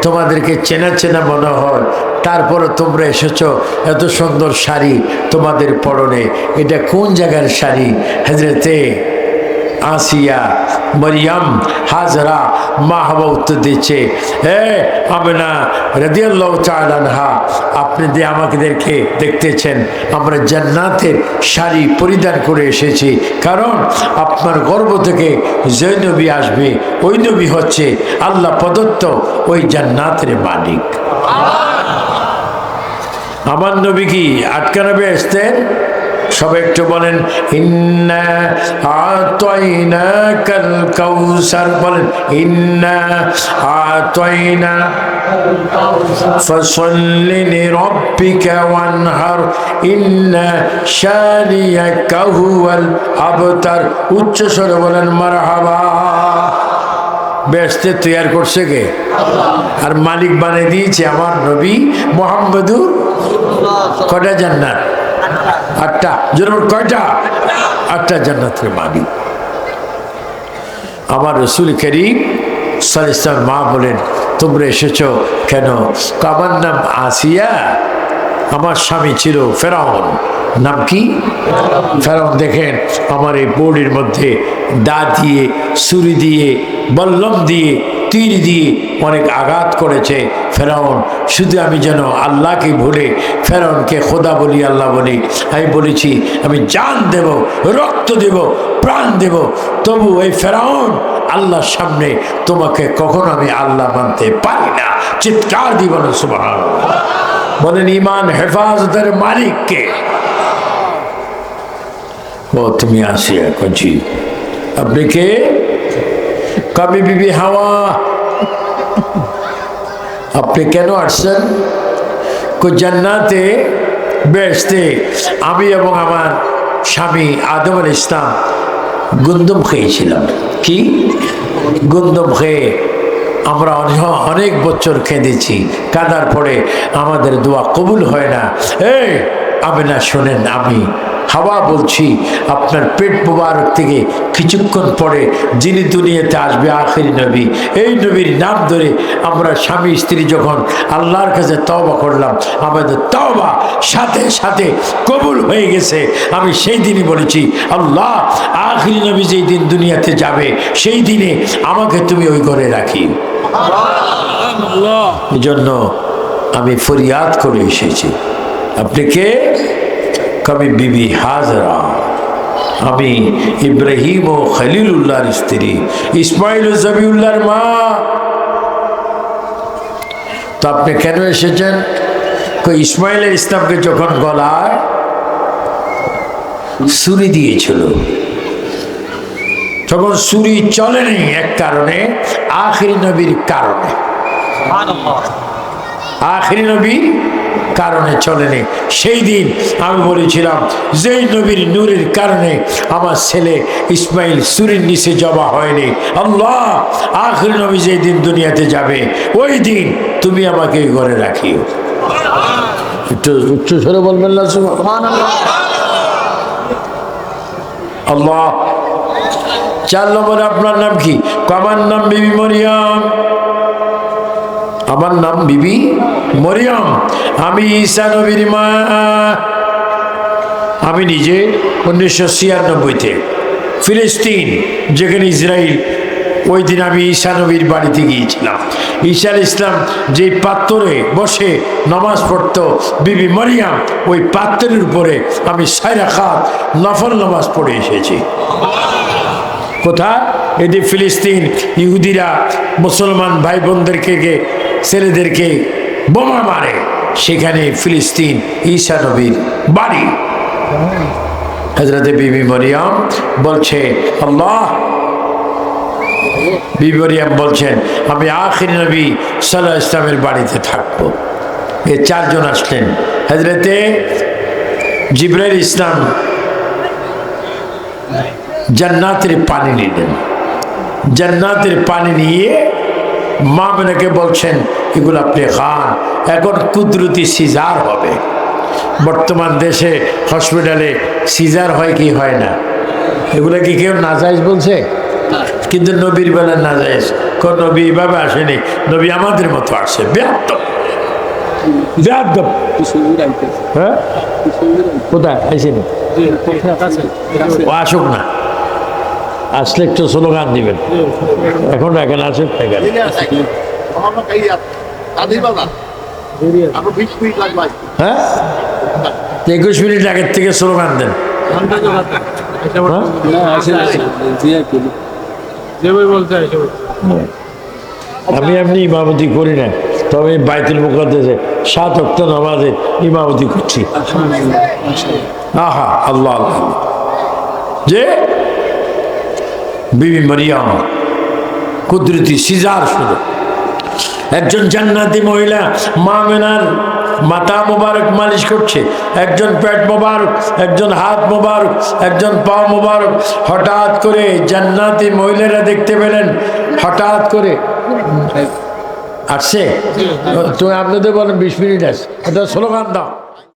তোমাদেরকে চেনা চেনা মনে হয়, তারপরে তোমরা এসেছো, এত সুন্দর শাড়ি তোমাদের পরনে, এটা কোন জায়গার শাড়ি? হযরতে আসিয়া, মরিয়ম, হাজরা, মা হাওয়া উত্তর দিচ্ছে, হে আমেনা রাদিয়াল্লাহু তাআলা আনহা, আপনি যে আমাদেরকে দেখতেছেন, আমরা জান্নাতের শাড়ি পরিধান করে এসেছি, কারণ আপনার গর্ভ থেকে যে নবী আসবে ওই নবী হচ্ছে আল্লাহ প্রদত্ত ওই জান্নাতের মালিক। আমার নবী কি আটকানো বেহেশতের? সবাই একটু বলেন, ইন্না আতাইনাকাল কাউসার, বলেন ইন্না আতাইনা ফাসাল্লি লিরাব্বিকা ওয়ানহার ইন্না শানিয়াকা হুয়াল আবতার। উচ্চ স্বরে বলেন মারহাবা। বেহেশতে তৈরি করছে কে? আর মালিক বানিয়ে দিয়েছে আমার নবী মুহাম্মদুর। কয়টা জান্নাত? 8টা। জোর কয়টা? 8টা জান্নাতের মালিক আমার রসুল করিম সাল্লাল্লাহু আলাইহি ওয়াসাল্লাম। মা বলেন, তোমরা এসেছো কেন? আমার নাম আসিয়া, আমার স্বামী ছিল ফেরাউন। নাম কি? ফেরাউন। দেখেন আমার এই বডির মধ্যে দা দিয়ে, ছুরি দিয়ে, বল্লম দিয়ে, তীর দিয়ে অনেক আঘাত করেছে ফেরাউন। শুধু আমি যেন আল্লাহকে ভুলে ফেরাউনকে খোদা বলি, আল্লাহ বলি। আমি বলেছি আমি জান দেব, রক্ত দেব, প্রাণ দেব, তবু এই ফেরাউন আল্লাহর সামনে তোমাকে কখনো আমি আল্লাহ মানতে পারি না। চিৎকার দিব না সুবহানাল্লাহ। বলেন ইমান হেফাজতের মালিককে। ও তুমি আসিয়া কজি, আপনি কে? কবি বিবি হাওয়া। আপনি কেন আসছেন? জান্নাতে বেহেশতে আমি এবং আমার স্বামী আদম আলাইহিস সালাম গন্ধম খেয়েছিলাম। কি? গন্ধম খেয়ে আমরা অনেক বছর কেঁদেছি। কাঁদার পরে আমাদের দোয়া কবুল হয় না। এই আমেনা শোনেন, আমি হাওয়া বলছি, আপনার পেট মোবারক থেকে কিছুক্ষণ পরে যিনি দুনিয়াতে আসবে আখিরি নবী, এই নবীর নাম ধরে আমরা স্বামী স্ত্রী যখন আল্লাহর কাছে তওবা করলাম, আমাদের তওবা সাথে সাথে কবুল হয়ে গেছে। আমি সেই দিনই বলেছি, আল্লাহ আখিরি নবী যেই দিন দুনিয়াতে যাবে সেই দিনে আমাকে তুমি ওই ঘরে রাখি। এই জন্য আমি ফরিয়াদ করে এসেছি। আপনি কে? কবি বিবি হাজরা। আমি ইব্রাহিম ও খলিলুল্লাহর স্ত্রী, ইসমাইল ও জবিউল্লাহর মা। তো আপনি কেন এসেছেন? ইসমাইল ইসলামকে যখন গলায় ছুরি দিয়েছিল, তখন ছুরি চলেনি এক কারণে, আখিরি নবীর কারণে। আখিরি নবীর কারণে চলেনি। সেই দিন আমি বলেছিলাম, যেই নবীর নূরের কারণে আমার ছেলে ইসমাইল ছুরির নিচে জবা হয়নি, আল্লাহ আখিরি নবী যেই দিন দুনিয়াতে যাবে ওই দিন তুমি আমাকে ঘরে রাখিও। একটু উচ্চ স্বরে বলবেন না সুবহানাল্লাহ। আল্লাহ। 4 নম্বরে আপনার নাম কি? আমার নাম বিবি মরিয়ম। আমার নাম বিবি মরিয়ম। আমি ঈসা নবীর মা। আমি নিজে 1996-তে ফিলিস্তিন, যেখানে ইসরায়েল, ওই দিন আমি ঈসা নবীর বাড়িতে গিয়েছিলাম। ঈসা আলাইহিস সালাম যে পাথরে বসে নামাজ পড়তো বিবি মরিয়ম, ওই পাথরের উপরে আমি 6 রাকাত নফল নামাজ পড়ে এসেছি। কোথায়? এটি ফিলিস্তিন। ইহুদিরা মুসলমান ভাই বোনদেরকে, ছেলেদেরকে বোমা মারে, সেখানে ফিলিস্তিন ঈসা নবীর বাড়ি। হযরতে বিবি মরিয়ম বলছে, আল্লাহ, বিবি মরিয়ম বলছেন আমি আখিরি নবী সাল্লাল্লাহু আলাইহি ওয়াসাল্লামের বাড়িতে থাকবো। এই 4 জন আসলেন। হযরতে জিবরাইল ইসলাম জান্নাতের পানি নিলেন। জান্নাতের পানি নিয়ে মা মেনাকে বলছেন, এগুলো আপনি খান, এখন কুদরতি সিজার হবে। বর্তমান দেশে হসপিটালে সিজার হয় কি হয় না, এগুলা কি কেউ নাজায়েজ বলছে? কিন্তু নবীর বেলা নাজায়েজ। কোন নবী এভাবে আসেনি, নবী আমাদের মতো আসে। বেয়াদব বেয়াদব। হ্যাঁ, কোথায় আইসেনি? ও আসুক না, আসলে একটু স্লোগান দিবেন। এখন এখানে আসুক এখানে। হ্যাঁ, 21 মিনিট আগের থেকে স্লোগান দেন। আমি এমনি ইমামতি করি না, তবে বাইতুল মুকাদ্দাসে 7 ওয়াক্ত নামাজে ইমামতি করছি। আহা, আল্লাহ আল্লাহ। যে বিবি মারিয়াম কুদরতি সিজার শুরু, একজন জান্নাতি মহিলা মা মেনার মাথা মোবারক মালিশ করছে, একজন পেট মোবারক, একজন হাত মোবারক, একজন পা মোবারক। হঠাৎ করে জান্নাতি মহিলারা দেখতে পেলেন, হঠাৎ করে আসছে। তো আপনাদের বলেন 20 মিনিট আছে, এটা স্লোগান দাও।